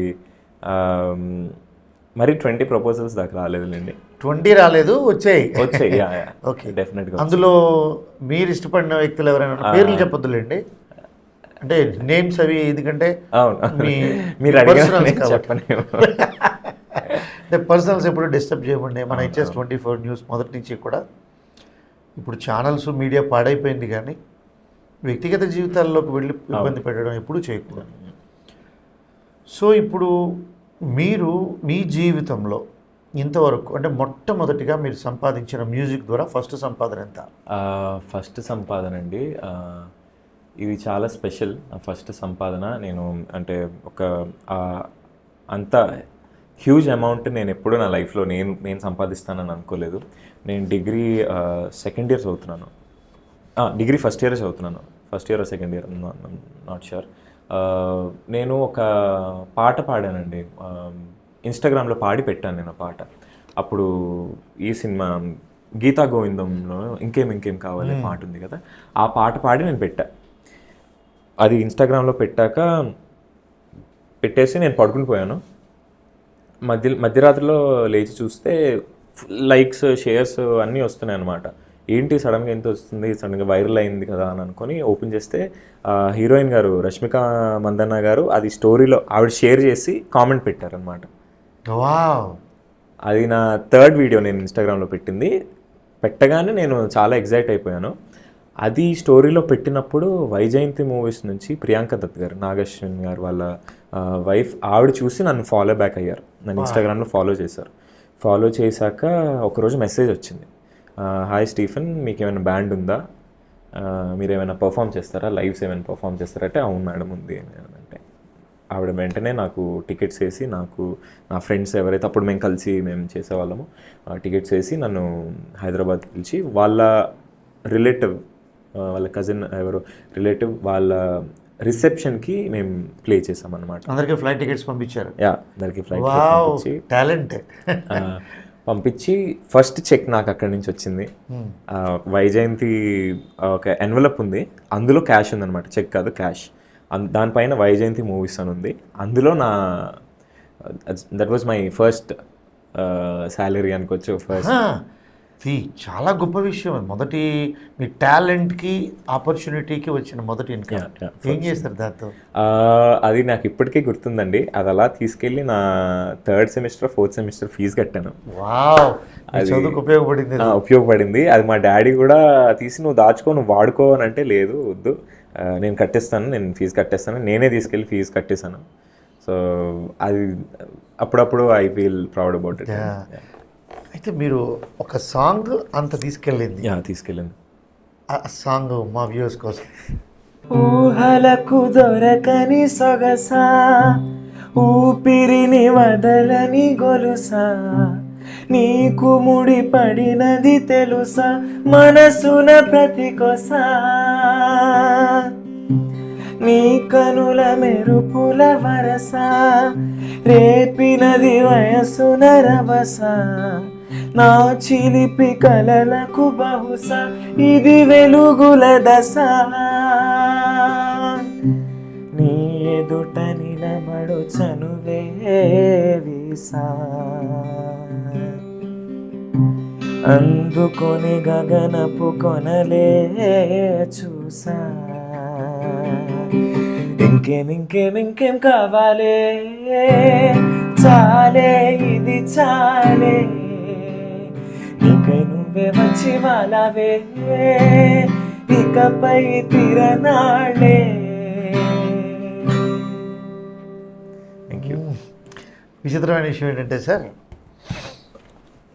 మరి 20 ప్రపోజల్స్ దాకా రాలేదులేండి. 20 రాలేదు, వచ్చాయి. ఓకే, డెఫినెట్గా. అందులో మీరు ఇష్టపడిన వ్యక్తులు ఎవరైనా పేర్లు చెప్పొద్దులేండి, అంటే నేమ్స్ అవి, ఎందుకంటే మీరు చెప్పండి. అంటే పర్సనల్స్ ఎప్పుడు డిస్టర్బ్ చేయమండి. మన HS24 న్యూస్ మొదటి నుంచి కూడా ఇప్పుడు ఛానల్స్ మీడియా పాడైపోయింది, కానీ వ్యక్తిగత జీవితాల్లోకి వెళ్ళి ఇబ్బంది పెట్టడం ఎప్పుడూ చేయకూడదు. సో ఇప్పుడు మీరు మీ జీవితంలో ఇంతవరకు అంటే మొట్టమొదటిగా మీరు సంపాదించిన మ్యూజిక్ ద్వారా ఫస్ట్ సంపాదన ఎంత? ఫస్ట్ సంపాదన అండి, ఇది చాలా స్పెషల్. ఫస్ట్ సంపాదన నేను అంటే ఒక అంత హ్యూజ్ అమౌంట్ నేను ఎప్పుడూ నా లైఫ్లో నేను సంపాదిస్తానని అనుకోలేదు. నేను డిగ్రీ సెకండ్ ఇయర్ చదువుతున్నాను, డిగ్రీ ఫస్ట్ ఇయర్ చదువుతున్నాను, first year second year not sure. నేను ఒక పాట పాడానండి, ఇన్స్టాగ్రామ్లో పాడి పెట్టాను నేను పాట. అప్పుడు ఈ సినిమా గీతా గోవిందంలో ఇంకేం కావాలి పాట ఉంది కదా, ఆ పాట పాడి నేను పెట్టా. అది ఇన్స్టాగ్రామ్లో పెట్టేసి నేను పడుకుని పోయాను. మధ్యరాత్రిలో లేచి చూస్తే లైక్స్, షేర్స్ అన్నీ వస్తున్నాయి అన్నమాట. ఏంటి సడన్గా ఎంత వస్తుంది, సడన్గా వైరల్ అయింది కదా అని అనుకొని ఓపెన్ చేస్తే హీరోయిన్ గారు రష్మిక మందన్న గారు అది స్టోరీలో ఆవిడ షేర్ చేసి కామెంట్ పెట్టారనమాట. వావ్. అది నా థర్డ్ వీడియో నేను ఇన్స్టాగ్రామ్లో పెట్టింది. పెట్టగానే నేను చాలా ఎగ్జైట్ అయిపోయాను. అది స్టోరీలో పెట్టినప్పుడు వైజయంతి మూవీస్ నుంచి ప్రియాంక దత్ గారు, నాగశ్విన్ గారు వాళ్ళ వైఫ్, ఆవిడ చూసి నన్ను ఫాలో బ్యాక్ అయ్యారు. నన్ను ఇన్స్టాగ్రామ్లో ఫాలో చేశారు. ఫాలో చేశాక ఒకరోజు మెసేజ్ వచ్చింది, హాయ్ స్టీఫెన్, మీకు ఏమైనా బ్యాండ్ ఉందా, మీరు ఏమైనా పర్ఫామ్ చేస్తారా, లైవ్స్ ఏమైనా పర్ఫామ్ చేస్తారంటే అవును మేడం ఉంది అంటే, ఆవిడ వెంటనే నాకు టికెట్స్ వేసి, నాకు నా ఫ్రెండ్స్ ఎవరైతే అప్పుడు మేము చేసేవాళ్ళము, టికెట్స్ వేసి నన్ను హైదరాబాద్ పిలిచి వాళ్ళ రిలేటివ్, వాళ్ళ కజిన్ ఎవరు రిలేటివ్ వాళ్ళ రిసెప్షన్కి మేము ప్లే చేసామన్నమాట. అందరికీ ఫ్లైట్ టికెట్స్ పంపించారు. యా, అందరికి ఫ్లైట్ పంపించి టాలెంట్ పంపించి ఫస్ట్ చెక్ నాకు అక్కడి నుంచి వచ్చింది. వైజయంతి ఒక ఎన్వలప్ ఉంది, అందులో క్యాష్ ఉందన్నమాట, చెక్ కాదు క్యాష్. దానిపైన వైజయంతి మూవీస్ అని ఉంది. అందులో that was my first salary అనుకోవచ్చు. ఫస్ట్ చాలా గొప్ప విషయం. మొదటి మీ టాలెంట్కి ఆపర్చునిటీకి వచ్చిన మొదటి ఇన్కమ్. ఏం చేస్తారు దాంతో? అది నాకు ఇప్పటికీ గుర్తుందండి. అది అలా తీసుకెళ్ళి నా third semester fourth semester fee కట్టాను. వావ్, అది చదువుకు ఉపయోగపడింది. అది మా డాడీ కూడా తీసి నువ్వు దాచుకో, నువ్వు వాడుకో అని అంటే, లేదు వద్దు, నేను కట్టేస్తాను, నేను ఫీజు కట్టేస్తాను, నేనే తీసుకెళ్ళి ఫీజు కట్టేశాను. సో అది అప్పుడప్పుడు I feel proud about it. అయితే మీరు ఒక సాంగ్ అంత తీసుకెళ్ళింది. ఆ సాంగ్ మా వ్యూస్ కోసం. ఊహలకు దొరకని సొగసా, ఊపిరిని వదలని గొలుసా, నీకు ముడి పడినది తెలుసా, మనసున ప్రతికొసా, నీ కనుల మెరుపుల వరస, రేపినది వయసున రభస, నా చిలిపి కలలకు బహుశా ఇది వెలుగుల దశ, నీ ఎదుట నిలబడు చనువే వీసా, అందుకొని గగనపు కొనలే చూసా, ఇంకేం కావాలే, చాలే ఇది చాలే, ఇక నువ్వే వచ్చి వాళ్ళవే, ఇకపై తిరనాళ్ళే. విచిత్రమైన విషయం ఏంటంటే సార్,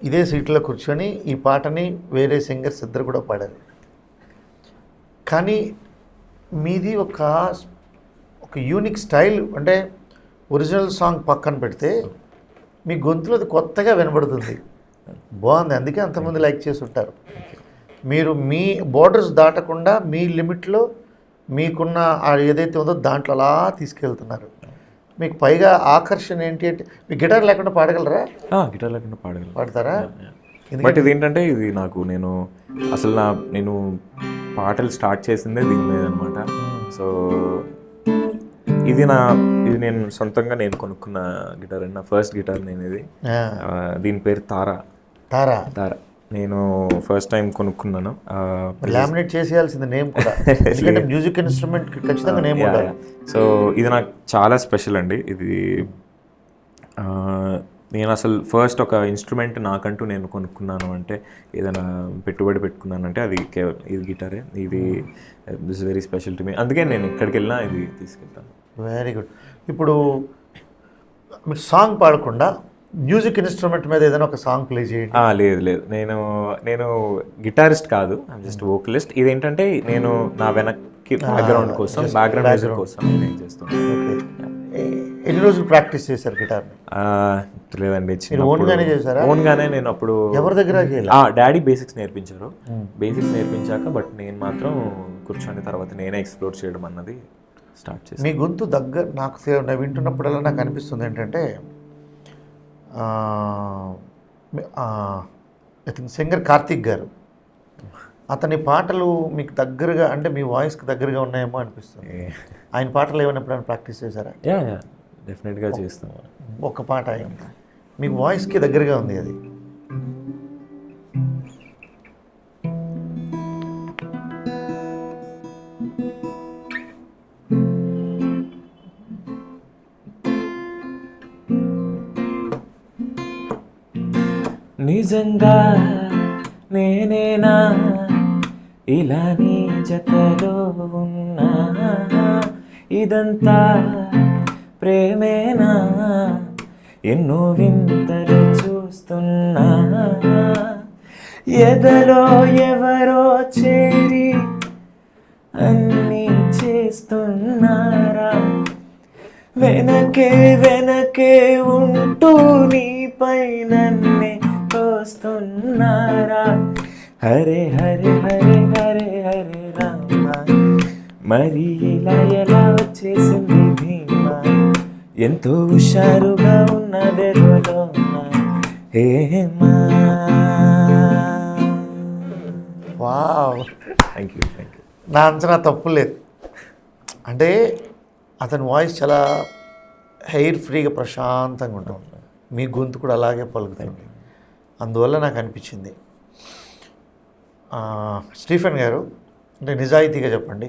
ఇదే సీట్లో కూర్చొని ఈ పాటని వేరే సింగర్స్ ఇద్దరు కూడా పాడారు. కానీ మీది ఒక యూనిక్ స్టైల్. అంటే ఒరిజినల్ సాంగ్ పక్కన పెడితే మీ గొంతులో అది కొత్తగా వినబడుతుంది. బాగుంది, అందుకే అంతమంది లైక్ చేసి ఉంటారు. మీరు మీ బోర్డర్స్ దాటకుండా మీ లిమిట్లో మీకున్న ఏదైతే ఉందో దాంట్లో అలా తీసుకెళ్తున్నారు. మీకు పైగా ఆకర్షణ ఏంటి అంటే, మీ గిటార్ లేకుండా పాడగలరా? గిటార్ లేకుండా పాడతారా? బట్ ఇది ఏంటంటే, ఇది నేను పాటలు స్టార్ట్ చేసిందే దీని మీద అనమాట. సో ఇది నేను సొంతంగా కొనుక్కున్న గిటార్ అండి, నా ఫస్ట్ గిటార్ ఇది. దీని పేరు తారా. నేను ఫస్ట్ టైం కొనుక్కున్నాను. లామినేట్ చేసేయాల్సింది నేమ్ కూడా, ఎందుకంటే మ్యూజిక్ ఇన్స్ట్రుమెంట్ ఖచ్చితంగా నేమ్ ఉండాలి. సో ఇది నాకు చాలా స్పెషల్ అండి. ఇది నేను అసలు ఫస్ట్ ఒక ఇన్స్ట్రుమెంట్ నాకంటూ నేను కొనుక్కున్నాను అంటే, ఏదైనా పెట్టుబడి పెట్టుకున్నానంటే అది కేవలం ఇది గిటారే. ఇది is very special to me. అందుకే నేను ఎక్కడికి వెళ్ళినా ఇది తీసుకెళ్తాను. Very good. ఇప్పుడు మీరు సాంగ్ పాడకుండా మ్యూజిక్ ఇన్స్ట్రుమెంట్ మీద ఏదైనా ఒక సాంగ్ ప్లే చేయండి. లేదు, నేను గిటారిస్ట్ కాదు, జస్ట్ వోకలిస్ట్. ఇదేంటంటే నేను నా వెనక్కి బ్యాక్గ్రౌండ్ కోసం, బ్యాక్గ్రౌండ్ మ్యూజిక్ కోసం నేను చేస్తున్నాను. ఓకే. ఎన్ని రోజులు ప్రాక్టీస్ చేశారు గిటార్ని? లేదండి, ఓన్గానే చేశారా? ఓన్గానే. నేను అప్పుడు ఎవరి దగ్గర డాడీ బేసిక్స్ నేర్పించారు. బేసిక్స్ నేర్పించాక బట్ నేను మాత్రం కూర్చొని తర్వాత నేనే ఎక్స్ప్లోర్ చేయడం అన్నది స్టార్ట్ చేశాను. మీ గొంతు దగ్గర నాకు వింటున్నప్పుడల్లా నాకు అనిపిస్తుంది ఏంటంటే, ఐ థింక్ సింగర్ కార్తీక్ గారు, అతని పాటలు మీకు దగ్గరగా, అంటే మీ వాయిస్కి దగ్గరగా ఉన్నాయేమో అనిపిస్తుంది. ఆయన పాటలు ఏమైనా ఎప్పుడైనా ప్రాక్టీస్ చేశారా? డెఫినెట్గా చేస్తాం. ఒక పాట అయింది మీకు వాయిస్కి దగ్గరగా ఉంది అది. నిజంగా నేనేనా ఇలా నీ జతలో ఉన్నా, ఇదంతా ప్రేమేనా, ఎన్నో వింతలు చూస్తున్నా, ఎదలో ఎవరో చేరి అన్నీ చేస్తున్నారా, వెనకే వెనకే ఉంటూ నీపై నన్నే తోస్తున్నారా, హరే హరే హరే హరే హరే రామ, మరి ఇలా ఎలా వచ్చేసింది భీమా, ఎంతో హుషారుగా ఉన్నదెదలోన హేమా. Wow, thank you. నా అంచనా తప్పు లేదు. అంటే అతని వాయిస్ చాలా హెయిర్ ఫ్రీగా ప్రశాంతంగా ఉంటుంది, మీ గొంతు కూడా అలాగే పలుకుతుంది. అందువల్ల నాకు అనిపించింది. స్టీఫెన్ గారు, అంటే నిజాయితీగా చెప్పండి,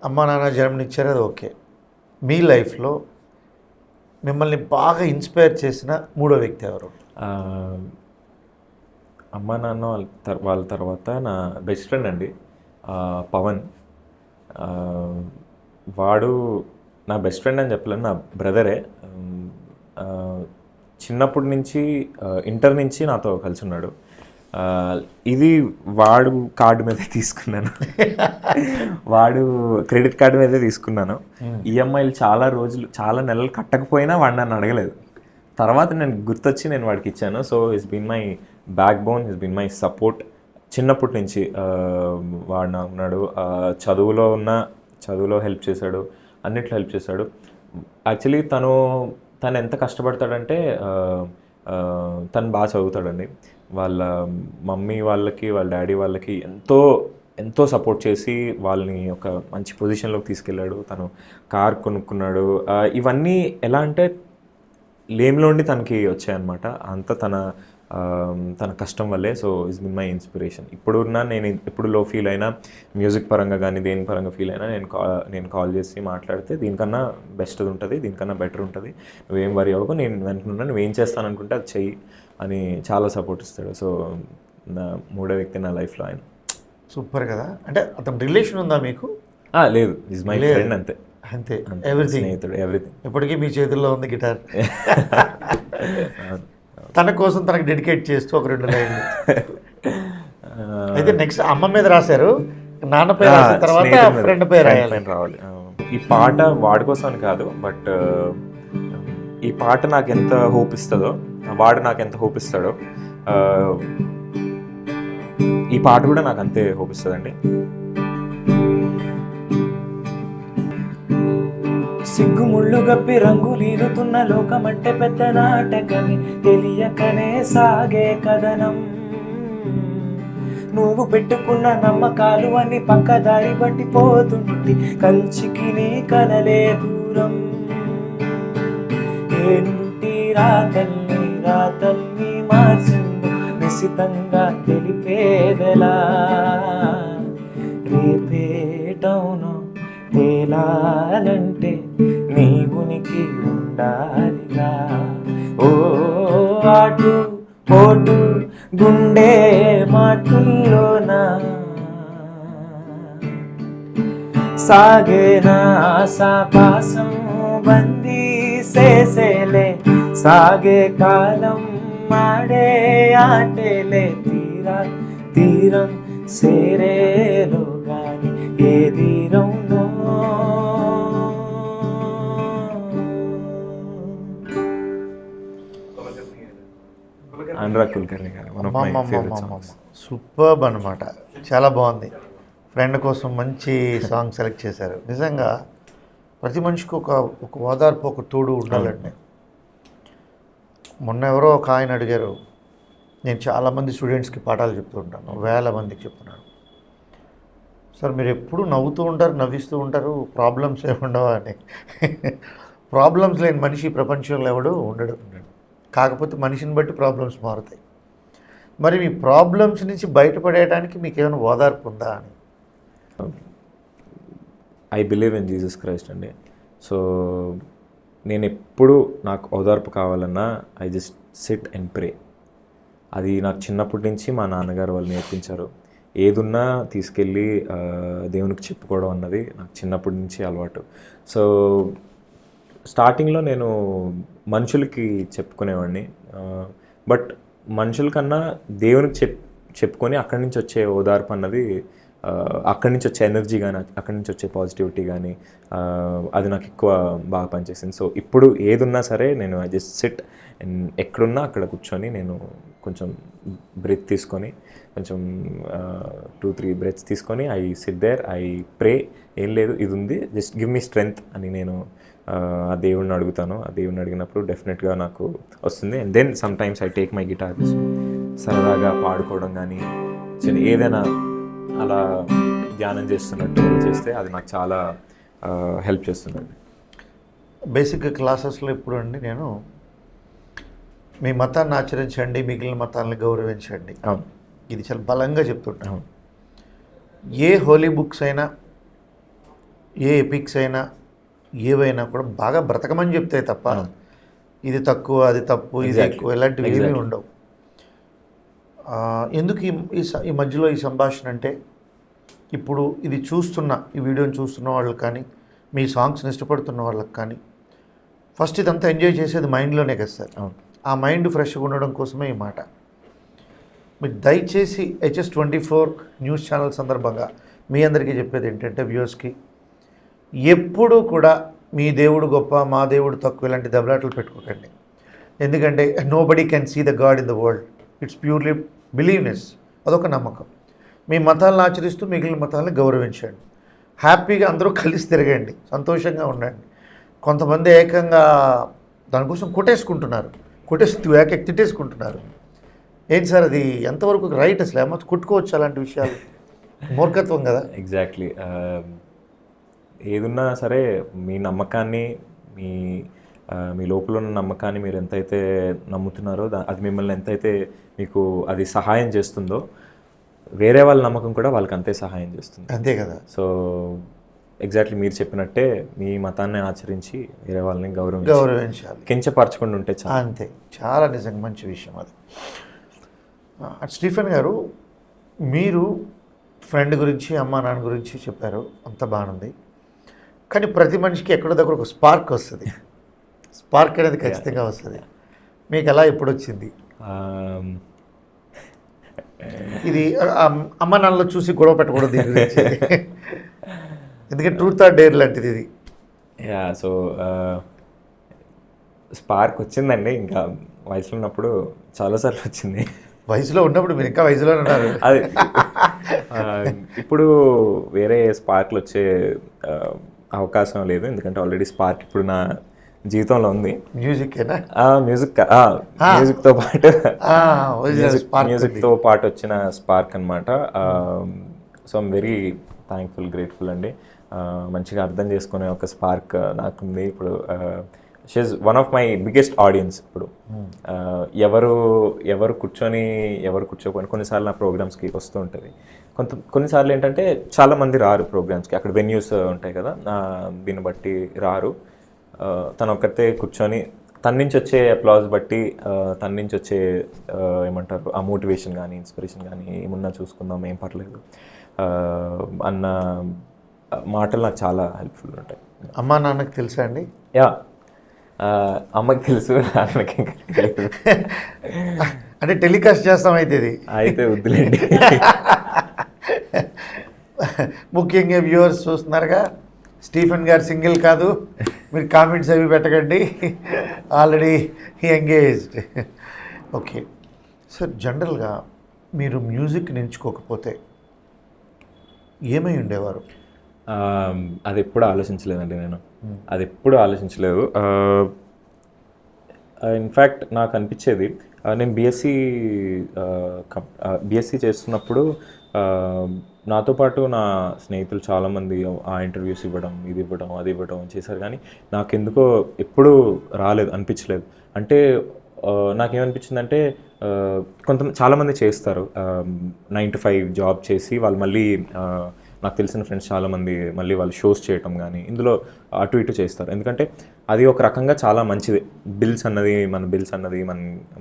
అమ్మా నాన్న జన్మనిచ్చారు, అది ఓకే. మీ లైఫ్లో మిమ్మల్ని బాగా ఇన్స్పైర్ చేసిన మూడో వ్యక్తి ఎవరు? అమ్మ నాన్న వాళ్ళ తర్వాత నా బెస్ట్ ఫ్రెండ్ అండి, పవన్. వాడు నా బెస్ట్ ఫ్రెండ్ అని చెప్పలేను, నా బ్రదరే. చిన్నప్పటి నుంచి ఇంటర్ నుంచి నాతో కలిసి ఉన్నాడు. ఇది వాడు కార్డు మీదే తీసుకున్నాను, వాడు క్రెడిట్ కార్డు మీదే తీసుకున్నాను. ఈఎంఐలు చాలా నెలలు కట్టకపోయినా వాడు నన్ను అడగలేదు. తర్వాత నేను గుర్తొచ్చి నేను వాడికి ఇచ్చాను. So it's been my backbone, it's been my support. చిన్నప్పటి నుంచి వాడు నా ఉన్నాడు. చదువులో హెల్ప్ చేశాడు, అన్నిట్లో హెల్ప్ చేశాడు. యాక్చువల్లీ తను ఎంత కష్టపడతాడంటే తను బాగా చదువుతాడండి. వాళ్ళ మమ్మీ వాళ్ళకి, వాళ్ళ డాడీ వాళ్ళకి ఎంతో సపోర్ట్ చేసి వాళ్ళని ఒక మంచి పొజిషన్లోకి తీసుకెళ్ళాడు. తను కార్ కొనుక్కున్నాడు. ఇవన్నీ ఎలా అంటే లేమిలోండి తనకి వచ్చాయన్నమాట. అంతా తన కష్టం వల్లే. So it's been my inspiration. నేను ఎప్పుడు లో ఫీల్ అయినా, మ్యూజిక్ పరంగా కానీ దేని పరంగా ఫీల్ అయినా నేను కాల్ చేసి మాట్లాడితే దీనికన్నా బెస్ట్ ఉంటుంది, దీనికన్నా బెటర్ ఉంటుంది, నువ్వేం వరి అవ్వకు, నేను వెంటనే నువ్వేం చేస్తాననుకుంటే అది చెయ్యి అని చాలా సపోర్ట్ ఇస్తాడు. సో నా మూడో వ్యక్తి నా లైఫ్లో ఆయన. సూపర్ కదా. అంటే అతని రిలేషన్ ఉందా మీకు? లేదు, ఈజ్ మై ఫ్రెండ్, అంతే. ఎవ్రీథింగ్, స్నేహితుడు, ఎవ్రీథింగ్. ఇప్పటికీ మీ చేతుల్లో ఉంది గిటార్. తన కోసం తనకు డెడికేట్ చేస్తూ ఒక 2 లైన్లు. అయితే నెక్స్ట్ అమ్మ మీద రాశారు, నాన్న పేరు రాసిన తర్వాత ఫ్రెండ్ పేరు రావాలి. ఈ పాట వాడి కోసం అని కాదు, బట్ ఈ పాట నాకు ఎంత హోప్ ఇస్తుందో, వాడు నాకు ఎంత హోప్ ఇస్తాడో ఈ పాట కూడా నాకు అంతే హోప్ ఇస్తుందండి. సిగ్గుముళ్ళు గప్పి రంగులీరుతున్న లోకమంటే పెద్ద నాటకమే, తెలియకనే సాగే కథనం. నువ్వు పెట్టుకున్న నమ్మకాలు అన్ని పక్కదారి బట్టి పోతుంటి, కంచికి నీ కలలే దూరం. ఏనుంటి రాతల్ని మార్చింది నిశితంగా తెలిపేదెలా, రేపేటవును తేలాలంటే నీ ఉనికి ఉండాలిగా. ఓ ఆటు పోటు గుండె మాటుల్లోనా సాగేనా ఆశాపాసం బందీ చేసేలే, సాగే కాలం మాడే ఆటేలే, తీరం సేరేలో గాని ఏ తీరంలో. అనురాగ్ కుల్కర్ణి గారు, one of my favorite songs. Superb అనమాట, చాలా బాగుంది. ఫ్రెండ్ కోసం మంచి సాంగ్ సెలెక్ట్ చేశారు. నిజంగా ప్రతి మనిషికి ఒక ఓదార్పు, ఒక తోడు ఉండాలండి. మొన్న ఎవరో ఒక ఆయన అడిగారు, నేను చాలామంది స్టూడెంట్స్కి పాఠాలు చెప్తూ ఉంటాను, 1000 మందికి చెప్తున్నాను, సార్ మీరు ఎప్పుడు నవ్వుతూ ఉంటారు, నవ్విస్తూ ఉంటారు, ప్రాబ్లమ్స్ ఏముండవా అని. ప్రాబ్లమ్స్ లేని మనిషి ప్రపంచంలో ఎవడు ఉండడు. కాకపోతే మనిషిని బట్టి ప్రాబ్లమ్స్ మారుతాయి. మరి మీ ప్రాబ్లమ్స్ నుంచి బయటపడేయడానికి మీకు ఏమైనా ఓదార్పు ఉందా అని? I believe in Jesus Christ అండి. సో నేను ఎప్పుడు నాకు ఓదార్పు కావాలన్నా I just SIT and pray. అది నాకు చిన్నప్పటి నుంచి మా నాన్నగారు వాళ్ళు నేర్పించారు. ఏదున్నా తీసుకెళ్ళి దేవునికి చెప్పుకోవడం అన్నది నాకు చిన్నప్పటి నుంచి అలవాటు. సో స్టార్టింగ్లో నేను మనుషులకి చెప్పుకునేవాడిని, బట్ మనుషుల కన్నా దేవునికి చెప్పుకొని అక్కడి నుంచి వచ్చే ఓదార్పు అన్నది, అక్కడి నుంచి వచ్చే ఎనర్జీ కానీ, అక్కడి నుంచి వచ్చే పాజిటివిటీ కానీ, అది నాకు ఎక్కువ బాగా పనిచేసింది. సో ఇప్పుడు ఏదున్నా సరే నేను ఐ జస్ట్ సిట్ అండ్ ఎక్కడున్నా అక్కడ కూర్చొని నేను కొంచెం బ్రెత్ తీసుకొని, కొంచెం 2-3 బ్రెత్స్ తీసుకొని I sit there, I pray. ఏం లేదు, ఇది ఉంది, జస్ట్ గివ్ మీ స్ట్రెంగ్త్ అని నేను ఆ దేవుడిని అడుగుతాను. ఆ దేవుడిని అడిగినప్పుడు డెఫినెట్గా నాకు వస్తుంది. And then sometimes I take my guitar, సరదాగా పాడుకోవడం కానీ, ఏదైనా అలా ధ్యానం చేస్తున్నట్టు చేస్తే అది నాకు చాలా హెల్ప్ చేస్తుందండి. బేసిక్గా క్లాసెస్లో ఇప్పుడు అండి నేను మీ మతాన్ని ఆచరించండి, మిగిలిన మతాలను గౌరవించండి, అవును, ఇది చాలా బలంగా చెప్తుంటాను. అవును, ఏ హోలీ బుక్స్ అయినా, ఏ ఎపిక్స్ అయినా, ఏవైనా కూడా బాగా బ్రతకమని చెప్తాయి తప్ప ఇది తక్కువ, అది తప్పు, ఇది ఎక్కువ, ఇలాంటివి ఏమీ ఉండవు. ఎందుకు ఈ మధ్యలో ఈ సంభాషణ అంటే, ఇప్పుడు ఇది చూస్తున్న, ఈ వీడియోని చూస్తున్న వాళ్ళకి కానీ, మీ సాంగ్స్ని ఇష్టపడుతున్న వాళ్ళకి కానీ, ఫస్ట్ ఇదంతా ఎంజాయ్ చేసేది మైండ్లోనే కదా సార్. ఆ మైండ్ ఫ్రెష్గా ఉండడం కోసమే ఈ మాట. మీరు దయచేసి HS24 న్యూస్ ఛానల్ సందర్భంగా మీ అందరికీ చెప్పేది ఏంటంటే, వ్యూవర్స్కి ఎప్పుడూ కూడా మీ దేవుడు గొప్ప, మా దేవుడు తక్కువ, ఇలాంటి దెబ్బలాటలు పెట్టుకోకండి. ఎందుకంటే nobody can see the god in the world, it's purely believeness, అదొక నమ్మకం. మీ మతాలను ఆచరిస్తూ మిగిలిన మతాలను గౌరవించండి. హ్యాపీగా అందరూ కలిసి తిరగండి, సంతోషంగా ఉండండి. కొంతమంది ఏకంగా దానికోసం కొట్టేసుకుంటున్నారు, తిట్టేసుకుంటున్నారు. ఏంటి సార్ అది ఎంతవరకు రైట్? అసలు ఏమో కుట్టుకోవచ్చు అలాంటి విషయాలు? మూర్ఖత్వం కదా. ఎగ్జాక్ట్లీ. ఏదున్నా సరే మీ నమ్మకాన్ని, మీ లోపల ఉన్న నమ్మకాన్ని మీరు ఎంతైతే నమ్ముతున్నారో అది మిమ్మల్ని ఎంతైతే మీకు అది సహాయం చేస్తుందో, వేరే వాళ్ళ నమ్మకం కూడా వాళ్ళకి అంతే సహాయం చేస్తుంది. అంతే కదా. సో ఎగ్జాక్ట్లీ మీరు చెప్పినట్టే మీ మతాన్ని ఆచరించి వేరే వాళ్ళని గౌరవించాలి, కించపరచకుండా ఉంటే చాలా. అంతే, చాలా నిజంగా మంచి విషయం అది. స్టీఫెన్ గారు, మీరు ఫ్రెండ్ గురించి, అమ్మా నాన్న గురించి చెప్పారు, అంత బాగుంది. కానీ ప్రతి మనిషికి ఎక్కడో దగ్గర ఒక స్పార్క్ వస్తుంది. స్పార్క్ అనేది ఖచ్చితంగా వస్తుంది. మీకు ఎలా ఎప్పుడు వచ్చింది? ఇది అమ్మ నాన్నలో చూసి గొడవ పెట్టకూడదు దీని గురించి, ఎందుకంటే ట్రూత్ ఆర్ డేర్ లాంటిది ఇది. సో స్పార్క్ వచ్చిందండి. ఇంకా వయసులో ఉన్నప్పుడు చాలాసార్లు వచ్చింది. వయసులో ఉన్నప్పుడు మీరు ఇంకా వయసులోనే ఉన్నారు. అది ఇప్పుడు వేరే స్పార్క్లు వచ్చే అవకాశం లేదు, ఎందుకంటే ఆల్రెడీ స్పార్క్ ఇప్పుడు నా జీవితంలో ఉంది. మ్యూజిక్తో పాటు వచ్చిన స్పార్క్ అనమాట. So I'm very thankful, grateful అండి. మంచిగా అర్థం చేసుకునే ఒక స్పార్క్ నాకుంది ఇప్పుడు. She is one of my biggest audience ఇప్పుడు. ఎవరు కూర్చోపోయిన కొన్నిసార్లు నా ప్రోగ్రామ్స్కి వస్తూ ఉంటుంది. కొన్నిసార్లు ఏంటంటే చాలామంది రారు ప్రోగ్రామ్స్కి, అక్కడ వెన్యూస్ ఉంటాయి కదా, దీన్ని బట్టి రారు. తను ఒక్కతే కూర్చొని తన నుంచి వచ్చే అప్లాజ్ బట్టి, తన నుంచి వచ్చే ఏమంటారు ఆ మోటివేషన్ కానీ, ఇన్స్పిరేషన్ కానీ, ఏమున్నా చూసుకుందాం, ఏం పర్లేదు అన్న మాటలు నాకు చాలా హెల్ప్ఫుల్ ఉంటాయి. అమ్మా నాన్నకి తెలుసా అండి? యా, అమ్మకి తెలుసు, నాన్నకి ఇంకా తెలియదు. అంటే టెలికాస్ట్ చేస్తాం అయితే వద్దులేండి. ముఖ్యంగా వ్యూవర్స్ చూస్తున్నారుగా, స్టీఫెన్ గారు సింగిల్ కాదు, మీరు కామెంట్స్ అవి పెట్టకండి, ఆల్రెడీ ఎంగేజ్డ్. ఓకే సార్, జనరల్గా మీరు మ్యూజిక్ ఎంచుకోకపోతే ఏమై ఉండేవారు? అది ఎప్పుడు ఆలోచించలేదండి నేను, అది ఎప్పుడు ఆలోచించలేదు. ఇన్ఫ్యాక్ట్ నాకు అనిపించేది, నేను బీఎస్సీ చేస్తున్నప్పుడు నాతో పాటు నా స్నేహితులు చాలామంది ఆ ఇంటర్వ్యూస్ ఇవ్వడం, ఇది ఇవ్వడం, అది ఇవ్వడం చేశారు, కానీ నాకెందుకో ఎప్పుడూ అనిపించలేదు. అంటే నాకేమనిపించిందంటే, చాలామంది చేస్తారు 9 to 5 జాబ్ చేసి వాళ్ళు మళ్ళీ నాకు తెలిసిన ఫ్రెండ్స్ చాలామంది మళ్ళీ వాళ్ళు షోస్ చేయటం కానీ ఇందులో అటు ఇటు చేస్తారు. ఎందుకంటే అది ఒక రకంగా చాలా మంచిది. బిల్స్ అన్నది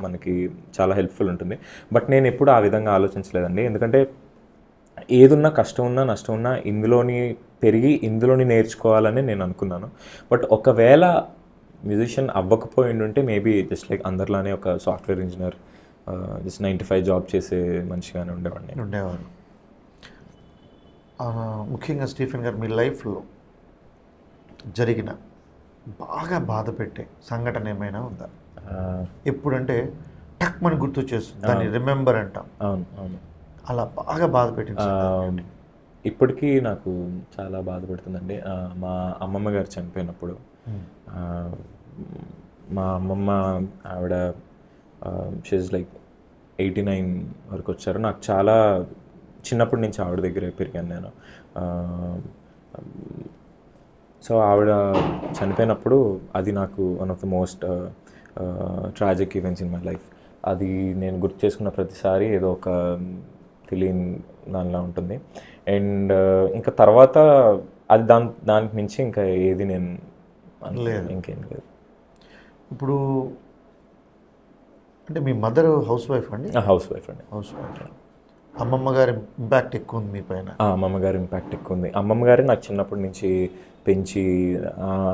మనకి చాలా హెల్ప్ఫుల్ ఉంటుంది. బట్ నేను ఎప్పుడు ఆ విధంగా ఆలోచించలేదండి. ఎందుకంటే ఏదున్నా కష్టం ఉన్నా నష్టం ఉన్నా ఇందులోని పెరిగి ఇందులోని నేర్చుకోవాలని నేను అనుకున్నాను. బట్ ఒకవేళ మ్యూజిషియన్ అవ్వకపోయిండుంటే మేబీ జస్ట్ లైక్ అందరిలానే ఒక software engineer just 9 to 5 job చేసే మనిషిగానే ఉండేవారు. ముఖ్యంగా స్టీఫెన్ గారు మీ లైఫ్లో జరిగిన బాగా బాధ పెట్టే సంఘటన ఏమైనా ఉందా? ఎప్పుడంటే టక్ మనకు గుర్తు చేస్తుంది, దాన్ని రిమెంబర్ అంటాం. అవును. అలా బాగా బాధ పెట్టింది. ఇప్పటికీ నాకు చాలా బాధపడుతుందండి. మా అమ్మమ్మ గారు చనిపోయినప్పుడు మా అమ్మమ్మ ఆవిడ షీజ్ లైక్ 89 వరకు వచ్చారు. నాకు చాలా చిన్నప్పటి నుంచి ఆవిడ దగ్గరే పెరిగాను నేను. సో ఆవిడ చనిపోయినప్పుడు అది నాకు one of the most tragic events in my life. అది నేను గుర్తు చేసుకున్న ప్రతిసారి ఏదో ఒక తెలియని దానిలా ఉంటుంది. అండ్ ఇంకా తర్వాత అది దానికి మించి ఇంకా ఏది నేను ఇంకేం లేదు. ఇప్పుడు అంటే మీ మదర్ హౌస్ వైఫ్ అండి? House wife. అమ్మమ్మ గారి ఇంపాక్ట్ ఎక్కువ ఉంది మీ పైన? అమ్మమ్మ గారి ఇంపాక్ట్ ఎక్కువ ఉంది. అమ్మమ్మ గారే నాకు చిన్నప్పటి నుంచి పెంచి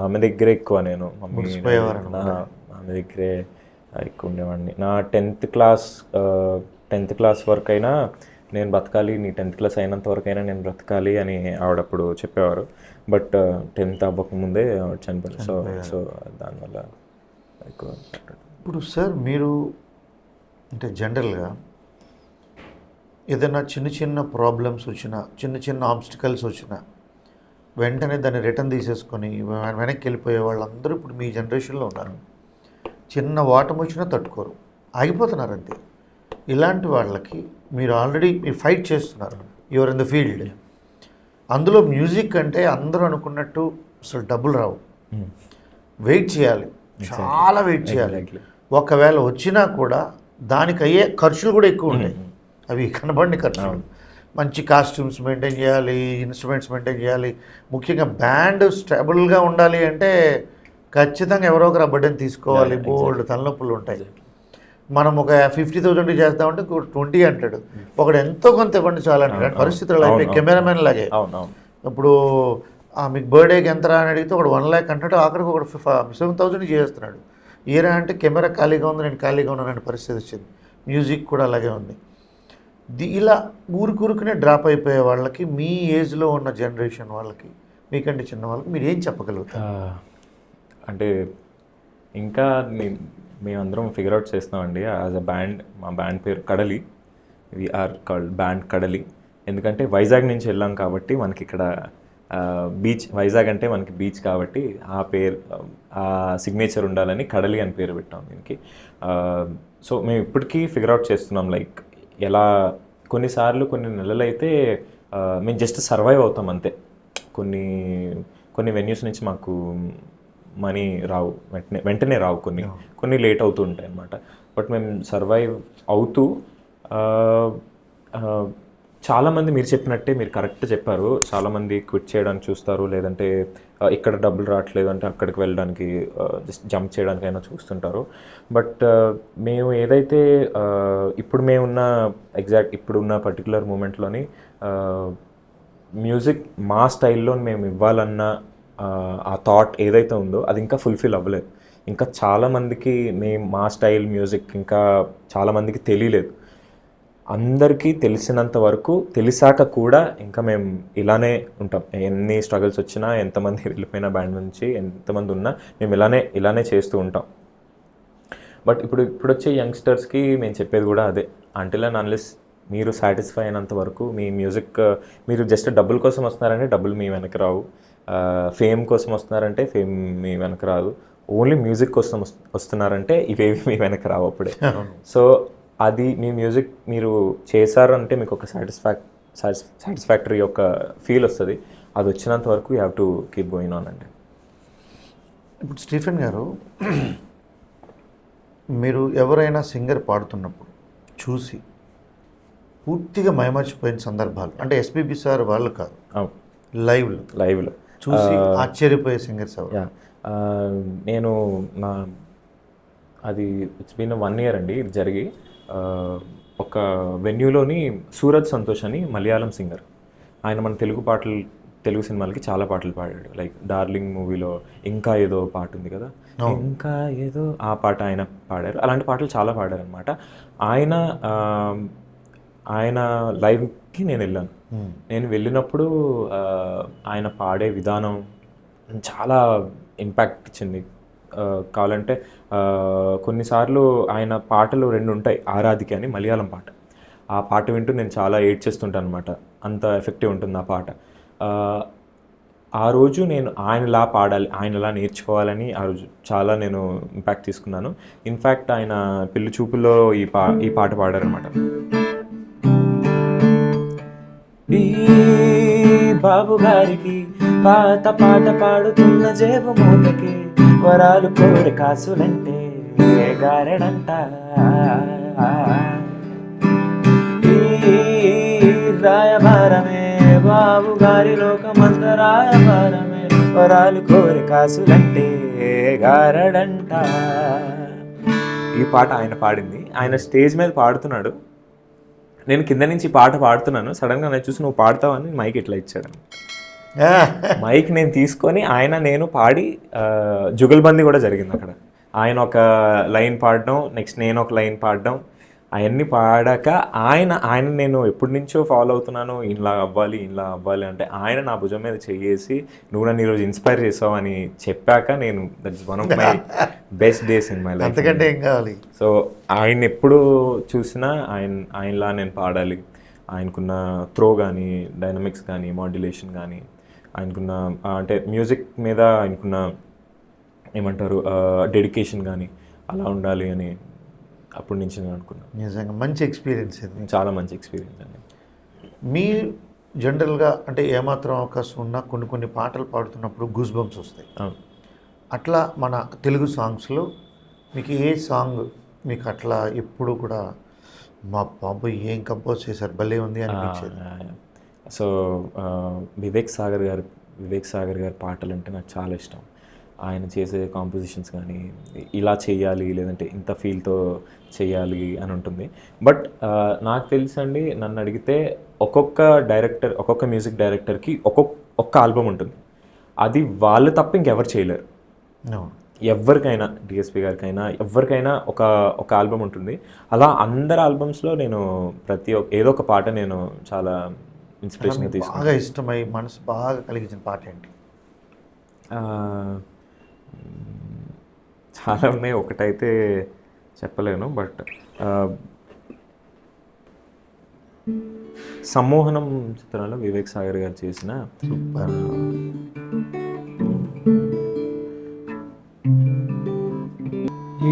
ఆమె దగ్గరే ఎక్కువ నేను ఆమె దగ్గరే ఎక్కువ ఉండేవాడిని. నా 10th క్లాస్ వరకు అయినా నేను బ్రతకాలి, నీ 10th క్లాస్ అయినంత వరకైనా నేను బ్రతకాలి అని ఆవిడప్పుడు చెప్పేవారు. బట్ 10th అవ్వకముందే ఆవిడ చనిపోయింది. సో దానివల్ల ఎక్కువ. ఇప్పుడు సార్ మీరు అంటే జనరల్గా ఏదైనా చిన్న ప్రాబ్లమ్స్ వచ్చినా, చిన్న ఆబ్స్టికల్స్ వచ్చినా వెంటనే దాన్ని రిటర్న్ తీసేసుకొని వెనక్కి వెళ్ళిపోయే వాళ్ళందరూ ఇప్పుడు మీ జనరేషన్లో ఉన్నారు. చిన్న వాటం వచ్చినా తట్టుకోరు, ఆగిపోతున్నారు అంతే. ఇలాంటి వాళ్ళకి మీరు ఆల్రెడీ ఫైట్ చేస్తున్నారు, యువర్ ఇన్ ద ఫీల్డ్. అందులో మ్యూజిక్ అంటే అందరూ అనుకున్నట్టు అసలు డబ్బులు రావు, వెయిట్ చేయాలి, చాలా వెయిట్ చేయాలి. ఒకవేళ వచ్చినా కూడా దానికి అయ్యే ఖర్చులు కూడా ఎక్కువ ఉంటాయి. అవి కనబడిన ఖర్చులు. మంచి కాస్ట్యూమ్స్ మెయింటైన్ చేయాలి, ఇన్స్ట్రుమెంట్స్ మెయింటైన్ చేయాలి. ముఖ్యంగా బ్యాండ్ స్టేబుల్గా ఉండాలి అంటే ఖచ్చితంగా ఎవరో ఒకరు బడ్డని తీసుకోవాలి. బోల్డ్ తలనొప్పులు ఉంటాయి. మనం ఒక 50,000 చేస్తామంటే 20 అంటాడు, ఒకడు ఎంతో కొంత ఇవ్వండి చాలంటాడు. పరిస్థితులు అయిపోయి కెమెరామెన్ లాగే. ఇప్పుడు మీకు బర్త్డేకి ఎంతరా అని అడిగితే ఒకడు 1 lakh అంటాడు, ఆఖరికి ఒకడు 7,000 చేస్తున్నాడు. ఏరా అంటే కెమెరా ఖాళీగా ఉంది, నేను ఖాళీగా ఉన్నాను పరిస్థితి వచ్చింది. మ్యూజిక్ కూడా అలాగే ఉంది. ఇలా ఊరుకునే డ్రాప్ అయిపోయే వాళ్ళకి, మీ ఏజ్లో ఉన్న జనరేషన్ వాళ్ళకి, మీకంటే చిన్న వాళ్ళకి మీరు ఏం చెప్పగలుగుతారు? అంటే ఇంకా మేమందరం ఫిగర్ అవుట్ చేస్తున్నామండి యాజ్ అ బ్యాండ్. మా బ్యాండ్ పేరు కడలి. వీఆర్ కాల్డ్ బ్యాండ్ కడలి. ఎందుకంటే వైజాగ్ నుంచి వెళ్ళాం కాబట్టి మనకి ఇక్కడ బీచ్, వైజాగ్ అంటే మనకి బీచ్ కాబట్టి ఆ పేరు, ఆ సిగ్నేచర్ ఉండాలని కడలి అని పేరు పెట్టాం దీనికి. సో మేము ఇప్పటికీ ఫిగర్ అవుట్ చేస్తున్నాం లైక్ ఎలా. కొన్నిసార్లు కొన్ని నెలలు అయితే మేము జస్ట్ సర్వైవ్ అవుతాం అంతే. కొన్ని వెన్యూస్ నుంచి మాకు మనీ రావు, వెంటనే రావు, కొన్ని లేట్ అవుతూ ఉంటాయి అన్నమాట. బట్ మేము సర్వైవ్ అవుతూ చాలామంది మీరు చెప్పినట్టే, మీరు కరెక్ట్ చెప్పారు, చాలామంది క్విట్ చేయడానికి చూస్తారు, లేదంటే ఇక్కడ డబ్బులు రావట్లేదు అంటే అక్కడికి వెళ్ళడానికి జస్ట్ జంప్ చేయడానికైనా చూస్తుంటారు. బట్ మేము ఏదైతే ఇప్పుడు ఇప్పుడున్న పర్టికులర్ మూమెంట్లోని మ్యూజిక్ మా స్టైల్లో మేము ఇవ్వాలన్న ఆ థాట్ ఏదైతే ఉందో అది ఇంకా ఫుల్ఫిల్ అవ్వలేదు. ఇంకా చాలామందికి మా స్టైల్ మ్యూజిక్ ఇంకా చాలామందికి తెలియలేదు. అందరికీ తెలిసినంత వరకు, తెలిసాక కూడా ఇంకా మేము ఇలానే ఉంటాం. ఎన్ని స్ట్రగుల్స్ వచ్చినా, ఎంతమంది వెళ్ళిపోయిన బ్యాండ్ నుంచి ఎంతమంది ఉన్నా మేము ఇలానే చేస్తూ ఉంటాం. బట్ ఇప్పుడు వచ్చే యంగ్స్టర్స్కి మేము చెప్పేది కూడా అదే, అంటిల్ అండ్ అన్లెస్ మీరు సాటిస్ఫై అయినంత వరకు మీ మ్యూజిక్, మీరు జస్ట్ డబ్బుల కోసం వస్తున్నారంటే డబ్బులు మీ వెనక రావు, ఫేమ్ కోసం వస్తున్నారంటే ఫేమ్ మీ వెనక రాదు, ఓన్లీ మ్యూజిక్ కోసం వస్తున్నారంటే ఇవేవి మీ వెనక రావు అప్పుడే. సో అది మీ మ్యూజిక్ మీరు చేశారు అంటే మీకు ఒక సాటిస్ఫాక్టరీ ఒక ఫీల్ వస్తుంది. అది వచ్చినంత వరకు you have to keep going on అండి. ఇప్పుడు స్టీఫెన్ గారు, మీరు ఎవరైనా సింగర్ పాడుతున్నప్పుడు చూసి పూర్తిగా మైమర్చిపోయిన సందర్భాలు అంటే ఎస్పీబీ సార్ వాళ్ళు కాదు, లైవ్లో చూసి ఆశ్చర్యపోయే సింగర్స్ ఎవరు? యా నేను అది ఇట్స్ బీన్ 1 year అండి ఇది జరిగి. ఒక వెన్యూలోని సూరజ్ సంతోష్ అని మలయాళం సింగర్, ఆయన మన తెలుగు సినిమాలకి చాలా పాటలు పాడాడు. లైక్ డార్లింగ్ మూవీలో ఇంకా ఏదో పాట ఉంది కదా, ఇంకా ఏదో ఆ పాట ఆయన పాడారు. అలాంటి పాటలు చాలా పాడారు అనమాట. ఆయన లైవ్కి నేను వెళ్ళాను. నేను వెళ్ళినప్పుడు ఆయన పాడే విధానం చాలా ఇంపాక్ట్ ఇచ్చింది. కావాలంటే కొన్నిసార్లు ఆయన పాటలు 2 ఉంటాయి, ఆరాధికి అని మలయాళం పాట. ఆ పాట వింటూ నేను చాలా ఏడ్చేస్తుంటాను అనమాట, అంత ఎఫెక్టివ్ ఉంటుంది ఆ పాట. ఆ రోజు నేను ఆయనలా పాడాలి, ఆయనలా నేర్చుకోవాలని ఆ రోజు చాలా నేను ఇంపాక్ట్ తీసుకున్నాను. ఇన్ఫ్యాక్ట్ ఆయన పెళ్లి చూపుల్లో ఈ పాట పాడారనమాట. ఈ బాబు గారికి పాత పాట పాడుతున్న జేబు మూటకి వరాలు కోరి కాసులంటే గారెడంట. ఈ రాయబారమే బాబు గారి లోకమంత రాయబారమే, వరాలు కోరి కాసులంటే గారడంట. ఈ పాట ఆయన పాడింది. ఆయన స్టేజ్ మీద పాడుతున్నాడు, నేను కింద నుంచి పాట పాడుతున్నాను. సడన్గా నేను చూసి నువ్వు పాడతావని మైక్ ఇట్లా ఇచ్చాడు. మైక్ నేను తీసుకొని నేను పాడి జుగల్బందీ కూడా జరిగింది అక్కడ. ఆయన ఒక లైన్ పాడడం, నెక్స్ట్ నేను ఒక లైన్ పాడడం, అవన్నీ పాడాక ఆయన నేను ఎప్పటి నుంచో ఫాలో అవుతున్నాను, ఇలా అవ్వాలి అంటే ఆయన నా భుజం మీద చెయ్యేసి నువ్వు నన్ను ఈరోజు ఇన్స్పైర్ చేసావు అని చెప్పాక నేను that is 1 of my best days in my life. అంతకంటే ఏం కావాలి? సో ఆయన ఎప్పుడు చూసినా ఆయనలా నేను పాడాలి. ఆయనకున్న త్రో కానీ, డైనమిక్స్ కానీ, మాడ్యులేషన్ కానీ, ఆయనకున్న అంటే మ్యూజిక్ మీద ఆయనకున్న ఏమంటారు డెడికేషన్ కానీ అలా ఉండాలి అని అప్పటి నుంచి నేను అనుకున్నాను. నిజంగా మంచి ఎక్స్పీరియన్స్ ఇది, చాలా మంచి ఎక్స్పీరియన్స్ అండి. మీ జనరల్గా అంటే ఏమాత్రం అవకాశం ఉన్నా కొన్ని పాటలు పాడుతున్నప్పుడు గూస్ బంప్స్ వస్తాయి. అట్లా మన తెలుగు సాంగ్స్లో మీకు ఏ సాంగ్ మీకు అట్లా ఎప్పుడు కూడా మా బాబు ఏం కంపోజ్ చేశారు భలే ఉంది అనిపించేది? సో వివేక్ సాగర్ గారి పాటలు అంటే నాకు చాలా ఇష్టం. ఆయన చేసే కాంపోజిషన్స్ కానీ ఇలా చేయాలి లేదంటే ఇంత ఫీల్తో చేయాలి అని ఉంటుంది. బట్ నాకు తెలుసండి, నన్ను అడిగితే ఒక్కొక్క మ్యూజిక్ డైరెక్టర్కి ఒక్క ఆల్బమ్ ఉంటుంది. అది వాళ్ళు తప్ప ఇంకెవరు చేయలేరు. ఎవరికైనా, డిఎస్పి గారికైనా ఎవరికైనా ఒక ఆల్బమ్ ఉంటుంది. అలా అందరు ఆల్బమ్స్లో నేను ఏదో ఒక పాట నేను చాలా ఇన్స్పిరేషన్గా తీసుకున్నాను. బాగా ఇష్టమై మనసు బాగా కలిగించిన పాట ఏంటి? చాలా ఉన్నాయి, ఒకటైతే చెప్పలేను. బట్ సమ్మోహనం చిత్రంలో వివేక్ సాగర్ గారు చేసిన సూపర్.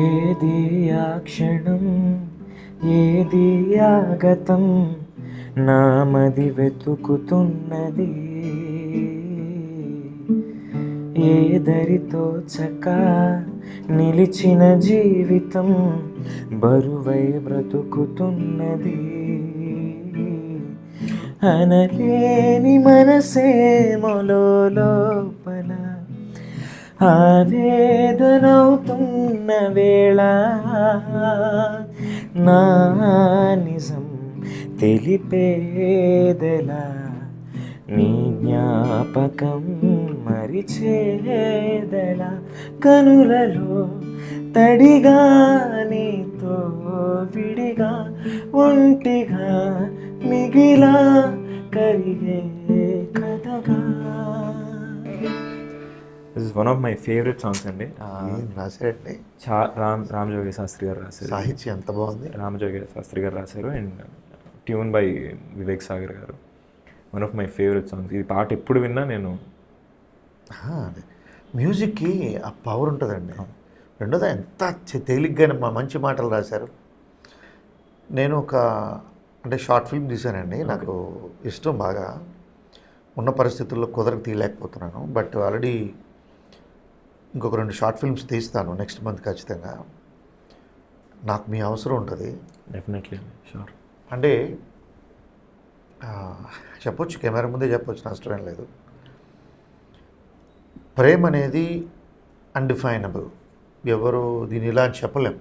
ఏది ఆ క్షణం, ఏది ఆ గతం, నామది వెతుకుతున్నది, ఏ దరితో చక నిలిచిన జీవితం బరువై బ్రతుకుతున్నది, అనలేని మనసేమో లోపల ఆవేదనవుతున్న వేళ, నా నిజం తెలిపేదెలా, నీ జ్ఞాపకం మరిచేదెలా, కనులలో తడిగా నీతో విడిగా ఒంటిగా మిగిలా కరిగే కథగా. This is 1 of my favorite songs అండి. రాశారండి రామజోగి శాస్త్రి గారు రాశారు. సాహిత్యం ఎంత బాగుంది. రామజోగి శాస్త్రి గారు రాశారు and tune by Vivek Sagar గారు. 1 of my favorite songs. ఈ పాట ఎప్పుడు విన్నా నేను మ్యూజిక్కి ఆ పవర్ ఉంటుందండి. రెండోది ఎంత తేలిగ్గానే మంచి మాటలు రాశారు. నేను అంటే షార్ట్ ఫిల్మ్ తీశానండి. నాకు ఇష్టం బాగా, ఉన్న పరిస్థితుల్లో కుదరకు తీయలేకపోతున్నాను. బట్ ఆల్రెడీ ఇంకొక 2 షార్ట్ ఫిల్మ్స్ తీస్తాను నెక్స్ట్ మంత్ ఖచ్చితంగా. నాకు మీ అవసరం ఉంటుంది డెఫినెట్లీ షూర్. అంటే చెప్పొచ్చు, కెమెరా ముందే చెప్పొచ్చు, నష్టమేం లేదు. ప్రేమ అనేది అన్డిఫైనబుల్, ఎవరు దీని ఇలా అని చెప్పలేం.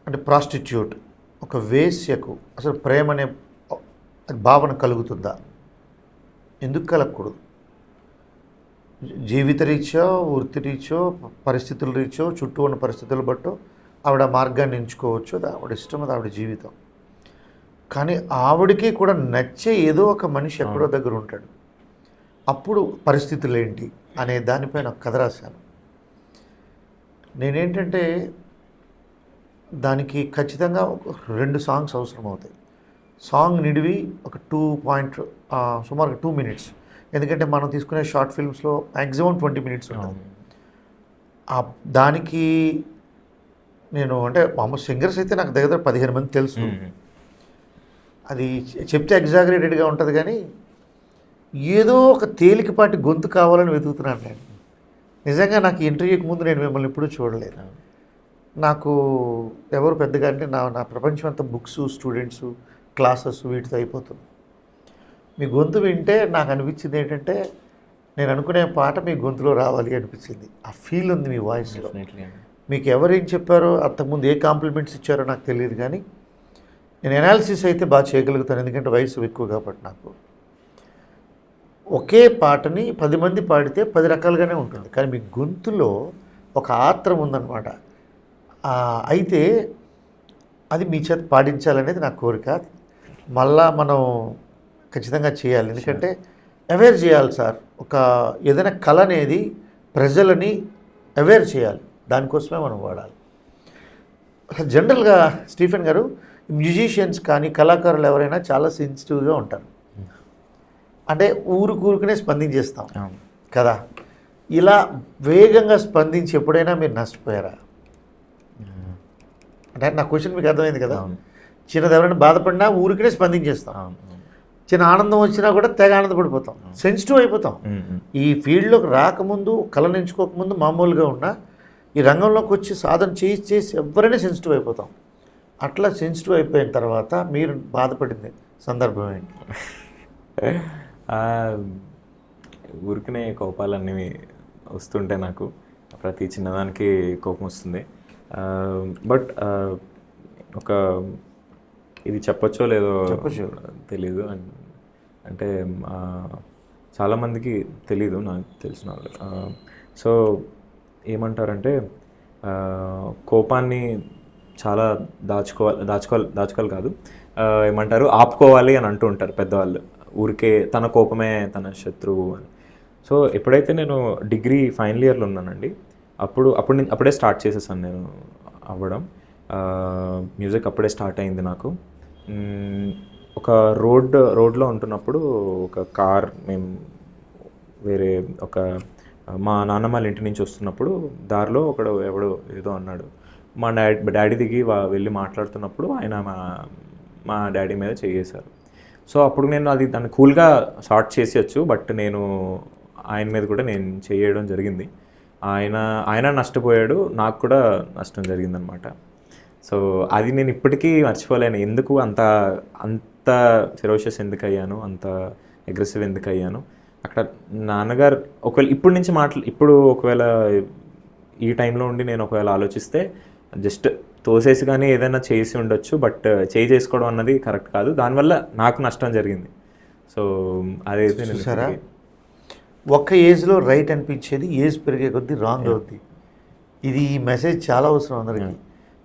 అంటే ప్రాస్టిట్యూట్, ఒక వేశ్యకు అసలు ప్రేమ అనే భావన కలుగుతుందా? ఎందుకు కలగకూడదు? జీవితరీత్యో, వృత్తిరీత్యో, పరిస్థితుల రీత్యో, చుట్టూ ఉన్న పరిస్థితులు బట్టో ఆవిడ మార్గాన్ని ఎంచుకోవచ్చు, అది ఆవిడ ఇష్టం, అది ఆవిడ జీవితం. కానీ ఆవిడకి కూడా నచ్చే ఏదో ఒక మనిషి ఎక్కడో దగ్గర ఉంటాడు. అప్పుడు పరిస్థితులు ఏంటి అనే దానిపైన ఒక కథ రాశాను. నేనేంటంటే దానికి ఖచ్చితంగా 2 సాంగ్స్ అవసరం అవుతాయి. సాంగ్ నిడివి ఒక సుమారుగా 2 minutes. ఎందుకంటే మనం తీసుకునే షార్ట్ ఫిల్మ్స్లో మ్యాక్సిమం 20 minutes ఉంటుంది. దానికి నేను అంటే మామూలు సింగర్స్ అయితే నాకు దగ్గర 15 మంది తెలుసు. అది చెప్తే ఎగ్జాగరేటెడ్గా ఉంటుంది, కానీ ఏదో ఒక తేలికపాటి గొంతు కావాలని వెతుకుతున్నాను నేను. నిజంగా నాకు ఇంటర్వ్యూకి ముందు నేను మిమ్మల్ని ఎప్పుడూ చూడలేదు. నాకు ఎవరు పెద్దగా అంటే నా ప్రపంచం అంతా బుక్స్, స్టూడెంట్స్, క్లాసెస్ వీటితో అయిపోతుంది. మీ గొంతు వింటే నాకు అనిపించింది ఏంటంటే నేను అనుకునే పాట మీ గొంతులో రావాలి అనిపించింది. ఆ ఫీల్ ఉంది మీ వాయిస్లో. మీకు ఎవరేం చెప్పారో, అంతకుముందు ఏ కాంప్లిమెంట్స్ ఇచ్చారో నాకు తెలియదు, కానీ నేను ఎనాలిసిస్ అయితే బాగా చేయగలుగుతాను, ఎందుకంటే వయసు ఎక్కువ కాబట్టి. నాకు ఒకే పాటని 10 మంది పాడితే 10 రకాలుగానే ఉంటుంది, కానీ మీ గొంతులో ఒక ఆత్రం ఉందన్నమాట. అయితే అది మీ చేత పాడించాలనేది నా కోరిక. మళ్ళా మనం ఖచ్చితంగా చేయాలి, ఎందుకంటే అవేర్ చేయాలి సార్. ఏదైనా కళ అనేది ప్రజలని అవేర్ చేయాలి, దానికోసమే మనం వాడాలి. జనరల్గా స్టీఫెన్ గారు, మ్యూజిషియన్స్ కానీ కళాకారులు ఎవరైనా చాలా సెన్సిటివ్గా ఉంటారు. అంటే ఊరుకునే స్పందించేస్తాం కదా. ఇలా వేగంగా స్పందించి ఎప్పుడైనా మీరు నష్టపోయారా? అంటే నా క్వశ్చన్ మీకు అర్థమైంది కదా. చిన్నది ఎవరైనా బాధపడినా ఊరికనే స్పందించేస్తాం, చిన్న ఆనందం వచ్చినా కూడా తెగ ఆనందపడిపోతాం, సెన్సిటివ్ అయిపోతాం. ఈ ఫీల్డ్లోకి రాకముందు, కళను ఎంచుకోకముందు మామూలుగా ఉన్న ఈ రంగంలోకి వచ్చి సాధన చేసి ఎవరైనా సెన్సిటివ్ అయిపోతాం. అట్లా సెన్సిటివ్ అయిపోయిన తర్వాత మీరు బాధపడింది సందర్భం ఏంటి? ఊరికనే కోపాలన్నీ వస్తుంటే నాకు ప్రతి చిన్నదానికి కోపం వస్తుంది. బట్ ఒక ఇది చెప్పొచ్చో లేదో తెలీదు, అంటే చాలామందికి తెలీదు, నాకు తెలిసిన వాళ్ళు. సో ఏమంటారంటే కోపాన్ని చాలా దాచుకోవాలి కాదు, ఏమంటారు, ఆపుకోవాలి అని అంటూ ఉంటారు పెద్దవాళ్ళు. ఊరికే తన కోపమే తన శత్రువు అని. సో ఎప్పుడైతే నేను డిగ్రీ ఫైనల్ ఇయర్లో ఉన్నానండి, అప్పుడే స్టార్ట్ చేసేసాను నేను అవ్వడం. మ్యూజిక్ అప్పుడే స్టార్ట్ అయింది నాకు. ఒక రోడ్లో ఉంటున్నప్పుడు ఒక కార్, మేము వేరే మా నాన్నమ్మ వాళ్ళ ఇంటి నుంచి వస్తున్నప్పుడు దారిలో ఎవడో ఏదో అన్నాడు. మా డాడీ దిగి వెళ్ళి మాట్లాడుతున్నప్పుడు ఆయన మా డాడీ మీద చేశారు. సో అప్పుడు నేను దాన్ని కూల్గా షార్ట్ చేసేయచ్చు, బట్ నేను ఆయన మీద కూడా నేను చేయడం జరిగింది. ఆయన నష్టపోయాడు, నాకు కూడా నష్టం జరిగిందనమాట. సో అది నేను ఇప్పటికీ మర్చిపోలేను. ఎందుకు అంత ఫెరోషియస్ ఎందుకు అయ్యాను, అంత అగ్రెసివ్ ఎందుకు అయ్యాను. అక్కడ నాన్నగారు ఒకవేళ ఈ టైంలో ఉండి నేను ఒకవేళ ఆలోచిస్తే జస్ట్ తోసేసి కానీ ఏదైనా చేసి ఉండొచ్చు, బట్ చేసుకోవడం అన్నది కరెక్ట్ కాదు. దానివల్ల నాకు నష్టం జరిగింది. సో అదైతే చూసారా, ఒక్క ఏజ్లో రైట్ అనిపించేది ఏజ్ పెరిగే కొద్దీ రాంగ్ అవుద్ది. ఇది ఈ మెసేజ్ చాలా అవసరం అందరికీ.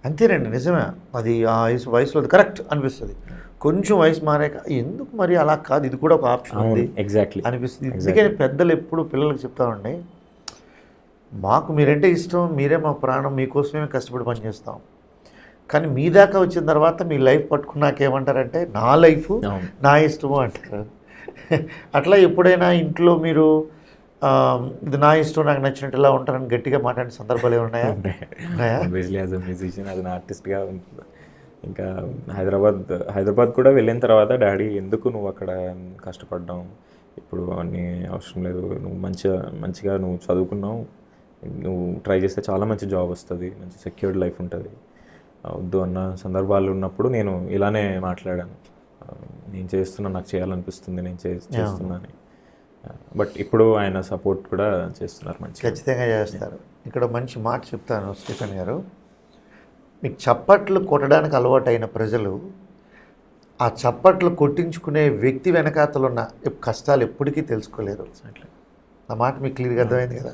అంతేనండి, నిజమే. అది ఆ వయసులో కరెక్ట్ అనిపిస్తుంది. కొంచెం వయసు మారాక ఎందుకు మరి అలా కాదు, ఇది కూడా ఒక ఆప్షన్ ఉంది ఎగ్జాక్ట్లీ అనిపిస్తుంది. అందుకని పెద్దలు ఎప్పుడు పిల్లలకి చెప్తామండి, మాకు మీరంటే ఇష్టం, మీరే మా ప్రాణం, మీకోసమే కష్టపడి పనిచేస్తాం. కానీ మీ దాకా వచ్చిన తర్వాత మీ లైఫ్ పట్టుకున్నాక ఏమంటారంటే నా లైఫ్ నా ఇష్టము అంటారు. అట్లా ఎప్పుడైనా ఇంట్లో మీరు ఇది నా ఇష్టం, నాకు నచ్చినట్టు ఇలా ఉంటారని గట్టిగా మాట్లాడిన సందర్భాలు ఏమున్నాయా? Obviously as a musician, as an ఆర్టిస్ట్గా. ఇంకా హైదరాబాద్ కూడా వెళ్ళిన తర్వాత డాడీ, ఎందుకు నువ్వు అక్కడ కష్టపడ్డావు, ఇప్పుడు అన్నీ అవసరం లేదు, నువ్వు మంచిగా నువ్వు చదువుకున్నావు, నువ్వు ట్రై చేస్తే చాలా మంచి జాబ్ వస్తుంది, మంచి సెక్యూర్డ్ లైఫ్ ఉంటుంది, వద్దు అన్న సందర్భాలు ఉన్నప్పుడు నేను ఇలానే మాట్లాడాను. నేను చేస్తున్నా, నాకు చేయాలనిపిస్తుంది, నేను చేస్తున్నాను. బట్ ఇప్పుడు ఆయన సపోర్ట్ కూడా చేస్తున్నారు మంచిగా. ఖచ్చితంగా చేస్తారు. ఇక్కడ మంచి మాట చెప్తాను స్టీఫెన్ గారు. మీకు చప్పట్లు కొట్టడానికి అలవాటైన ప్రజలు ఆ చప్పట్లు కొట్టించుకునే వ్యక్తి వెనకాతలున్న కష్టాలు ఎప్పటికీ తెలుసుకోలేరు. ఆ మాట మీకు క్లియర్గా అర్థమైంది కదా.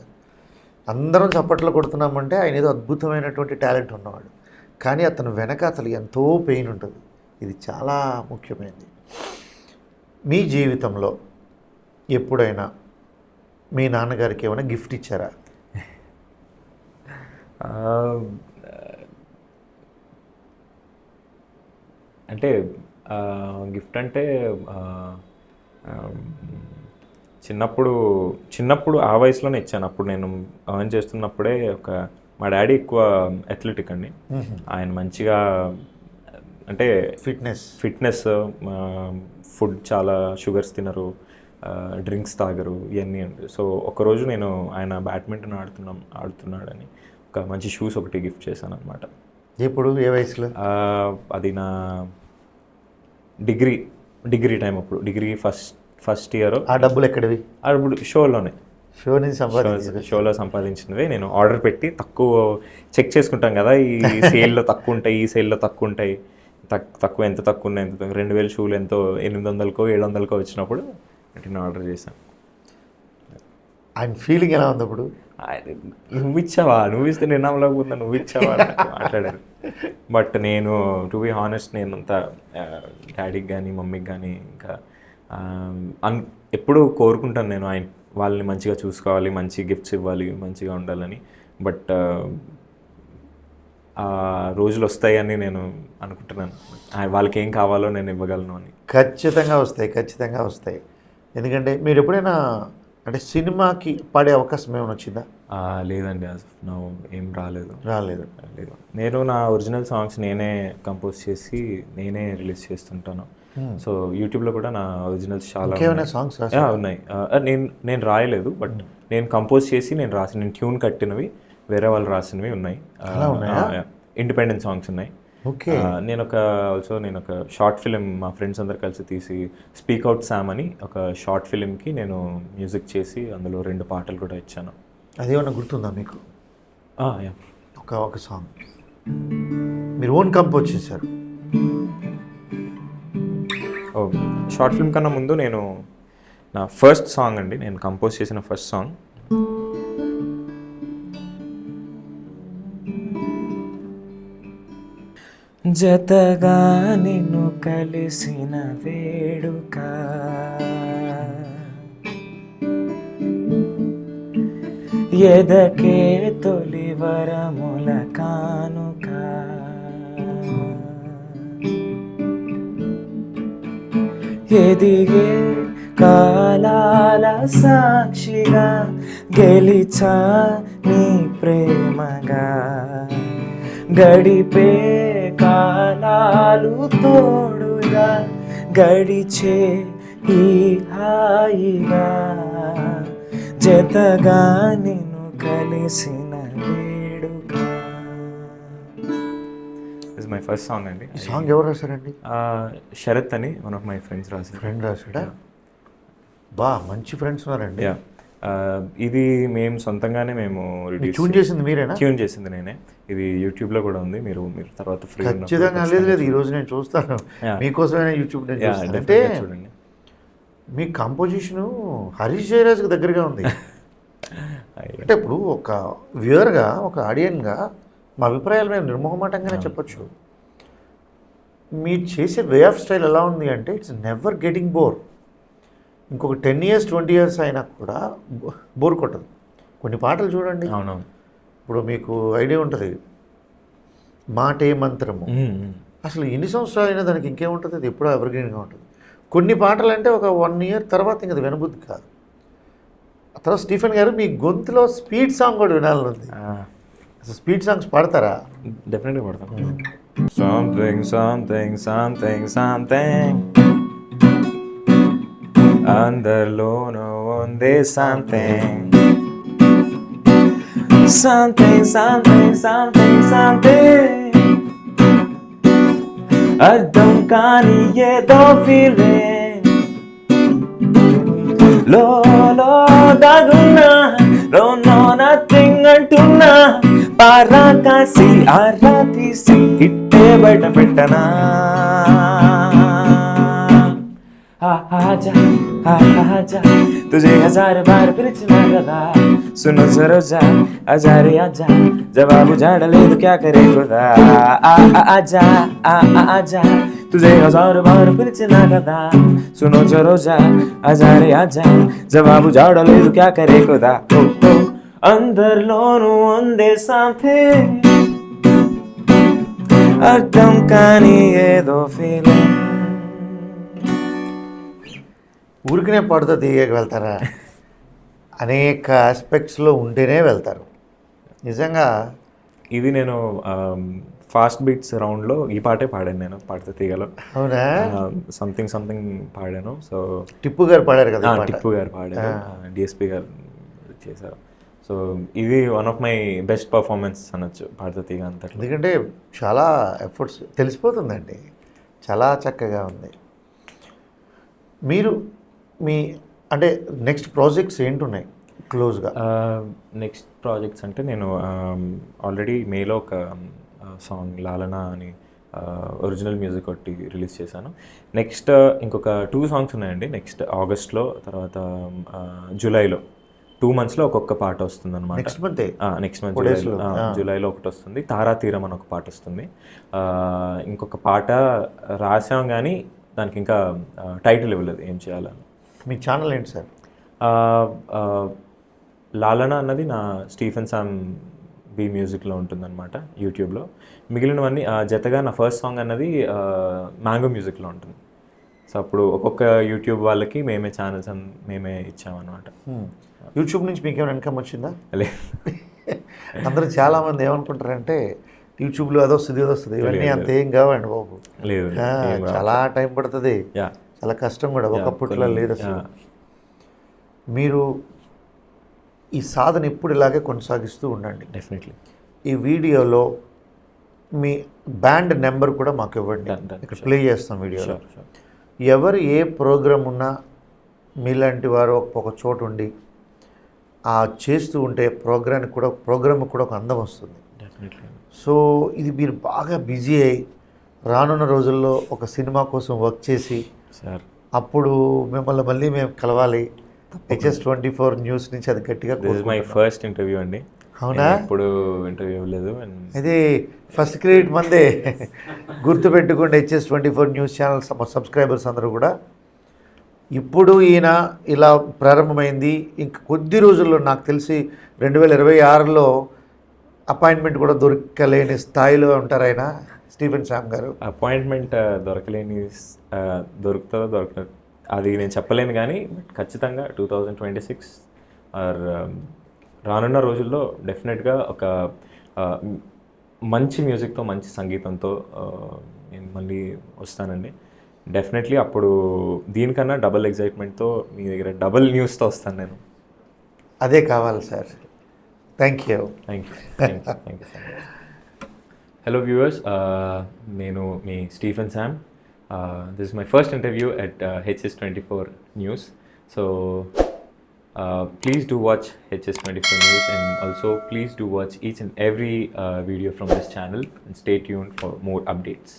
అందరం చప్పట్లు కొడుతున్నామంటే ఆయన ఏదో అద్భుతమైనటువంటి టాలెంట్ ఉన్నవాడు, కానీ అతను వెనకాతలు ఎంతో పెయిన్ ఉంటుంది. ఇది చాలా ముఖ్యమైనది. మీ జీవితంలో ఎప్పుడైనా మీ నాన్నగారికి ఏమైనా గిఫ్ట్ ఇచ్చారా? అంటే గిఫ్ట్ అంటే చిన్నప్పుడు ఆ వయసులోనే ఇచ్చాను. అప్పుడు నేను ఎర్న్ చేస్తున్నప్పుడే మా డాడీ ఎక్కువ అథ్లెటిక్ అండి. ఆయన మంచిగా అంటే ఫిట్నెస్ ఫుడ్ చాలా షుగర్స్ తినరు, డ్రింక్స్ తాగరు, ఇవన్నీ అండి. సో ఒకరోజు నేను ఆయన బ్యాడ్మింటన్ ఆడుతున్నాడని ఒక మంచి షూస్ ఒకటి గిఫ్ట్ చేశాను అనమాట. ఎప్పుడు, ఏ వయసులో? అది నా డిగ్రీ టైం అప్పుడు, డిగ్రీ ఫస్ట్ ఇయర్. ఆ డబ్బులు ఎక్కడివి? అప్పుడు షోలో సంపాదించినవే. నేను ఆర్డర్ పెట్టి తక్కువ చెక్ చేసుకుంటాం కదా, ఈ సేల్లో తక్కువ ఉంటాయి, ఈ సేల్లో తక్కువ ఉంటాయి, ఎంత తక్కువ ఉన్నాయి, 2000 షూలు ఎంతో 800కో 700కో వచ్చినప్పుడు నేను ఆర్డర్ చేశాను. ఆయన ఫీలింగ్ ఎలా ఉంది అప్పుడు? నువ్వు ఇస్తే నేను నమ్మలేకపోతున్నా, నువ్వు ఇచ్చావా మాట్లాడారు. బట్ నేను టు బి హానెస్ట్, నేను అంతా డాడీకి కానీ మమ్మీకి కానీ ఇంకా ఎప్పుడూ కోరుకుంటాను నేను వాళ్ళని మంచిగా చూసుకోవాలి, మంచి గిఫ్ట్స్ ఇవ్వాలి, మంచిగా ఉండాలని. బట్ ఆ రోజులు వస్తాయని నేను అనుకుంటున్నాను. వాళ్ళకి ఏం కావాలో నేను ఇవ్వగలను అని. ఖచ్చితంగా వస్తాయి. ఎందుకంటే మీరు ఎప్పుడైనా అంటే సినిమాకి పాడే అవకాశం ఏమైనా వచ్చిందా? లేదండి, నా ఏం రాలేదు. నేను నా ఒరిజినల్ సాంగ్స్ నేనే కంపోజ్ చేసి నేనే రిలీజ్ చేస్తుంటాను. సో యూట్యూబ్లో కూడా నా ఒరిజినల్స్ చాలా సాంగ్స్ ఉన్నాయి. నేను రాయలేదు, బట్ నేను కంపోజ్ చేసి నేను ట్యూన్ కట్టినవి వేరే వాళ్ళు రాసినవి ఉన్నాయి. ఇండిపెండెంట్ సాంగ్స్ ఉన్నాయి. నేను ఒక షార్ట్ ఫిలిం మా ఫ్రెండ్స్ అందరు కలిసి తీసి స్పీక్ అవుట్ శామ్ అని ఒక షార్ట్ ఫిలింకి నేను మ్యూజిక్ చేసి అందులో 2 పాటలు కూడా ఇచ్చాను. అదేమన్నా గుర్తుందా మీకు? ఒక సాంగ్ మీరు ఓన్ కంపోజ్ చేశారు. షార్ట్ ఫిల్మ్ కన్నా ముందు నేను నా ఫస్ట్ సాంగ్ అండి, నేను కంపోజ్ చేసిన ఫస్ట్ సాంగ్. జతగా నిన్ను కలిసిన వేడుక, ఎదకే తొలి వరముల కానుక, ఎదిగే కాలాల సాక్షిగా గెలిచా నీ ప్రేమగా, గడిపే కాలాలు తోడుగా గడిచే ఈ హాయిగా, జతగా నిన్ను కలిసిన వేడుక. ఇస్ మై ఫస్ట్ సాంగ్ అండి. ఈ సాంగ్ ఎవరు రాశారండి? శరత్ అని వన్ ఆఫ్ మై ఫ్రెండ్స్ రాశారు. ఫ్రెండ్ రాశాడా? మంచి ఫ్రెండ్స్ ఉన్నారండి. ఇది మేము సొంతంగానే ట్యూన్ చేసింది మీరేనా? ట్యూన్ చేసింది నేనే. ఇది యూట్యూబ్లో కూడా ఉంది, మీరు తర్వాత ఫ్రీ. ఖచ్చితంగా లేదు, ఈరోజు నేను చూస్తాను మీకోసమైనా యూట్యూబ్. అంటే చూడండి, మీ కంపోజిషను హరీష్ జయరాజ్కి దగ్గరగా ఉంది. అంటే ఇప్పుడు ఒక వ్యూవర్గా, ఒక ఆడియన్గా మా అభిప్రాయాలు మేము నిర్మోహమాటంగానే చెప్పచ్చు. మీరు చేసే వే ఆఫ్ స్టైల్ ఎలా ఉంది అంటే ఇట్స్ నెవర్ గెటింగ్ బోర్. ఇంకొక 10 years 20 years అయినా కూడా బోర్ కొట్టదు. కొన్ని పాటలు చూడండి, అవునవును, ఇప్పుడు మీకు ఐడియా ఉంటుంది, మాటే మంత్రము. అసలు ఎన్ని సంవత్సరాలు అయినా దానికి ఇంకేముంటుంది, అది ఎప్పుడో ఎవర్గ్రీన్గా ఉంటుంది. కొన్ని పాటలు అంటే ఒక 1 year తర్వాత ఇంకా అది వినబుద్ధి కాదు. ఆ తర్వాత స్టీఫెన్ గారు మీ గొంతులో స్పీడ్ సాంగ్ కూడా వినాలని ఉంది. అసలు స్పీడ్ సాంగ్స్ పాడతారా? డెఫినెట్గా పాడతాను. సంథింగ్ సంథింగ్ సంథింగ్ సంథింగ్ అందరిలోనూ ఉంది something, something, something, something, something. అర్థం కాని ఏదో ఫీలింగ్ లో దాగున్నా నో నథింగ్ అంటున్నా పారా కాసి ఆరా తీసి ఇట్టే బయట పెట్టనా आजा आजा तुझे हजार बार पिलिचिना कदा सुनो सरोजा आजा रे आजा जवाब जाडलेदु क्या करे खुदा आजा आजा तुझे हजार बार पिलिचिना कदा सुनो सरोजा आजा रे आजा जवाब जाडलेदु क्या करे खुदा అందరిలోనూ అందే something అర్థం కాని ఏదో ఫీలింగ్ ఊరికనే పాడుతూ దిగకి వెళ్తారా? అనేక ఆస్పెక్ట్స్లో ఉంటేనే వెళ్తారు నిజంగా. ఇది నేను ఫాస్ట్ బీట్స్ రౌండ్లో ఈ పాటే పాడాను నేను పాడుతూ తీగలో. అవునా? సంథింగ్ పాడాను. సో టిప్పు గారు పాడారు కదా? టిప్పు గారు పాడారు, డిఎస్పి గారు చేశారు. సో ఇది one of my best performance అనొచ్చు పాడుతూ తీగ అంతా. ఎందుకంటే చాలా ఎఫర్ట్స్ తెలిసిపోతుందండి, చాలా చక్కగా ఉంది. మీరు మీ అంటే నెక్స్ట్ ప్రాజెక్ట్స్ ఏంటున్నాయి క్లోజ్గా? నెక్స్ట్ ప్రాజెక్ట్స్ అంటే నేను ఆల్రెడీ మేలో ఒక సాంగ్ లాలనా అని ఒరిజినల్ మ్యూజిక్ ఒకటి రిలీజ్ చేశాను. నెక్స్ట్ ఇంకొక 2 సాంగ్స్ ఉన్నాయండి. నెక్స్ట్ ఆగస్ట్లో, తర్వాత జూలైలో 2 monthsలో ఒక్కొక్క పాట వస్తుంది అనమాట. నెక్స్ట్ మంత్ జూలైలో ఒకటి వస్తుంది. తారా తీరం అని ఒక పాట వస్తుంది. ఇంకొక పాట రాసాం కానీ దానికి ఇంకా టైటిల్ ఇవ్వలేదు ఏం చేయాలని. మీ ఛానల్ ఏంటి సార్? లాలనా అన్నది నా స్టీఫెన్ సామ్ బీ మ్యూజిక్లో ఉంటుందన్నమాట యూట్యూబ్లో. మిగిలినవన్నీ జతగా నా ఫస్ట్ సాంగ్ అన్నది మ్యాంగో మ్యూజిక్లో ఉంటుంది. సో అప్పుడు ఒక్కొక్క యూట్యూబ్ వాళ్ళకి మేమే ఛానల్స్ మేమే ఇచ్చామన్నమాట. యూట్యూబ్ నుంచి మీకు ఏమైనా ఇన్కమ్ వచ్చిందా? లేదు. అందరూ చాలామంది ఏమనుకుంటారంటే యూట్యూబ్లో అదొస్తుంది ఇదొస్తుంది, ఇవన్నీ అంత ఏం కావండి బాబు. లేదు, చాలా టైం పడుతుంది, చాలా కష్టం కూడా. ఒకప్పట్లో లేదు అసలు. మీరు ఈ సాధన ఎప్పుడు ఇలాగే కొనసాగిస్తూ ఉండండి. డెఫినెట్లీ. ఈ వీడియోలో మీ బ్యాండ్ నెంబర్ కూడా మాకు ఇవ్వండి, ఇక్కడ ప్లే చేస్తాం వీడియోలో. ఎవరు ఏ ప్రోగ్రామ్ ఉన్నా మీలాంటి వారు ఒక చోటు ఉండి చేస్తూ ఉంటే ప్రోగ్రామ్ కూడా ఒక అందం వస్తుంది. సో ఇది మీరు బాగా బిజీ అయ్యి రానున్న రోజుల్లో ఒక సినిమా కోసం వర్క్ చేసి సార్ అప్పుడు మిమ్మల్ని మళ్ళీ మేము కలవాలి. HS24 న్యూస్ నుంచి అది గట్టిగా. మై ఫస్ట్ ఇంటర్వ్యూ అండి. అవునా? ఇప్పుడు ఇంటర్వ్యూ లేదు. అదే ఫస్ట్ క్రెడిట్ మందే. గుర్తుపెట్టుకోండి, HS24 న్యూస్ ఛానల్ సబ్స్క్రైబర్స్ అందరూ కూడా. ఇప్పుడు ఈయన ఇలా ప్రారంభమైంది, ఇంక కొద్ది రోజుల్లో నాకు తెలిసి 2026లో అపాయింట్మెంట్ కూడా దొరకలేని స్థాయిలో ఉంటారు ఆయన, స్టీఫెన్ సామ్ గారు. అపాయింట్మెంట్ దొరుకుతుందో అది నేను చెప్పలేను, కానీ ఖచ్చితంగా 2026 ఆర్ రానున్న రోజుల్లో డెఫినెట్గా ఒక మంచి మ్యూజిక్తో, మంచి సంగీతంతో నేను మళ్ళీ వస్తానండి. డెఫినెట్లీ అప్పుడు దీనికన్నా డబల్ ఎగ్జైట్మెంట్తో మీ దగ్గర డబల్ న్యూస్తో వస్తాను నేను. అదే కావాలి sir. Thank you so much. Hello viewers, నేను మీ Stephen Sam. This is my first interview at HS24 News. So please do watch HS24 News, and also please do watch each and every video from this channel, and stay tuned for more updates.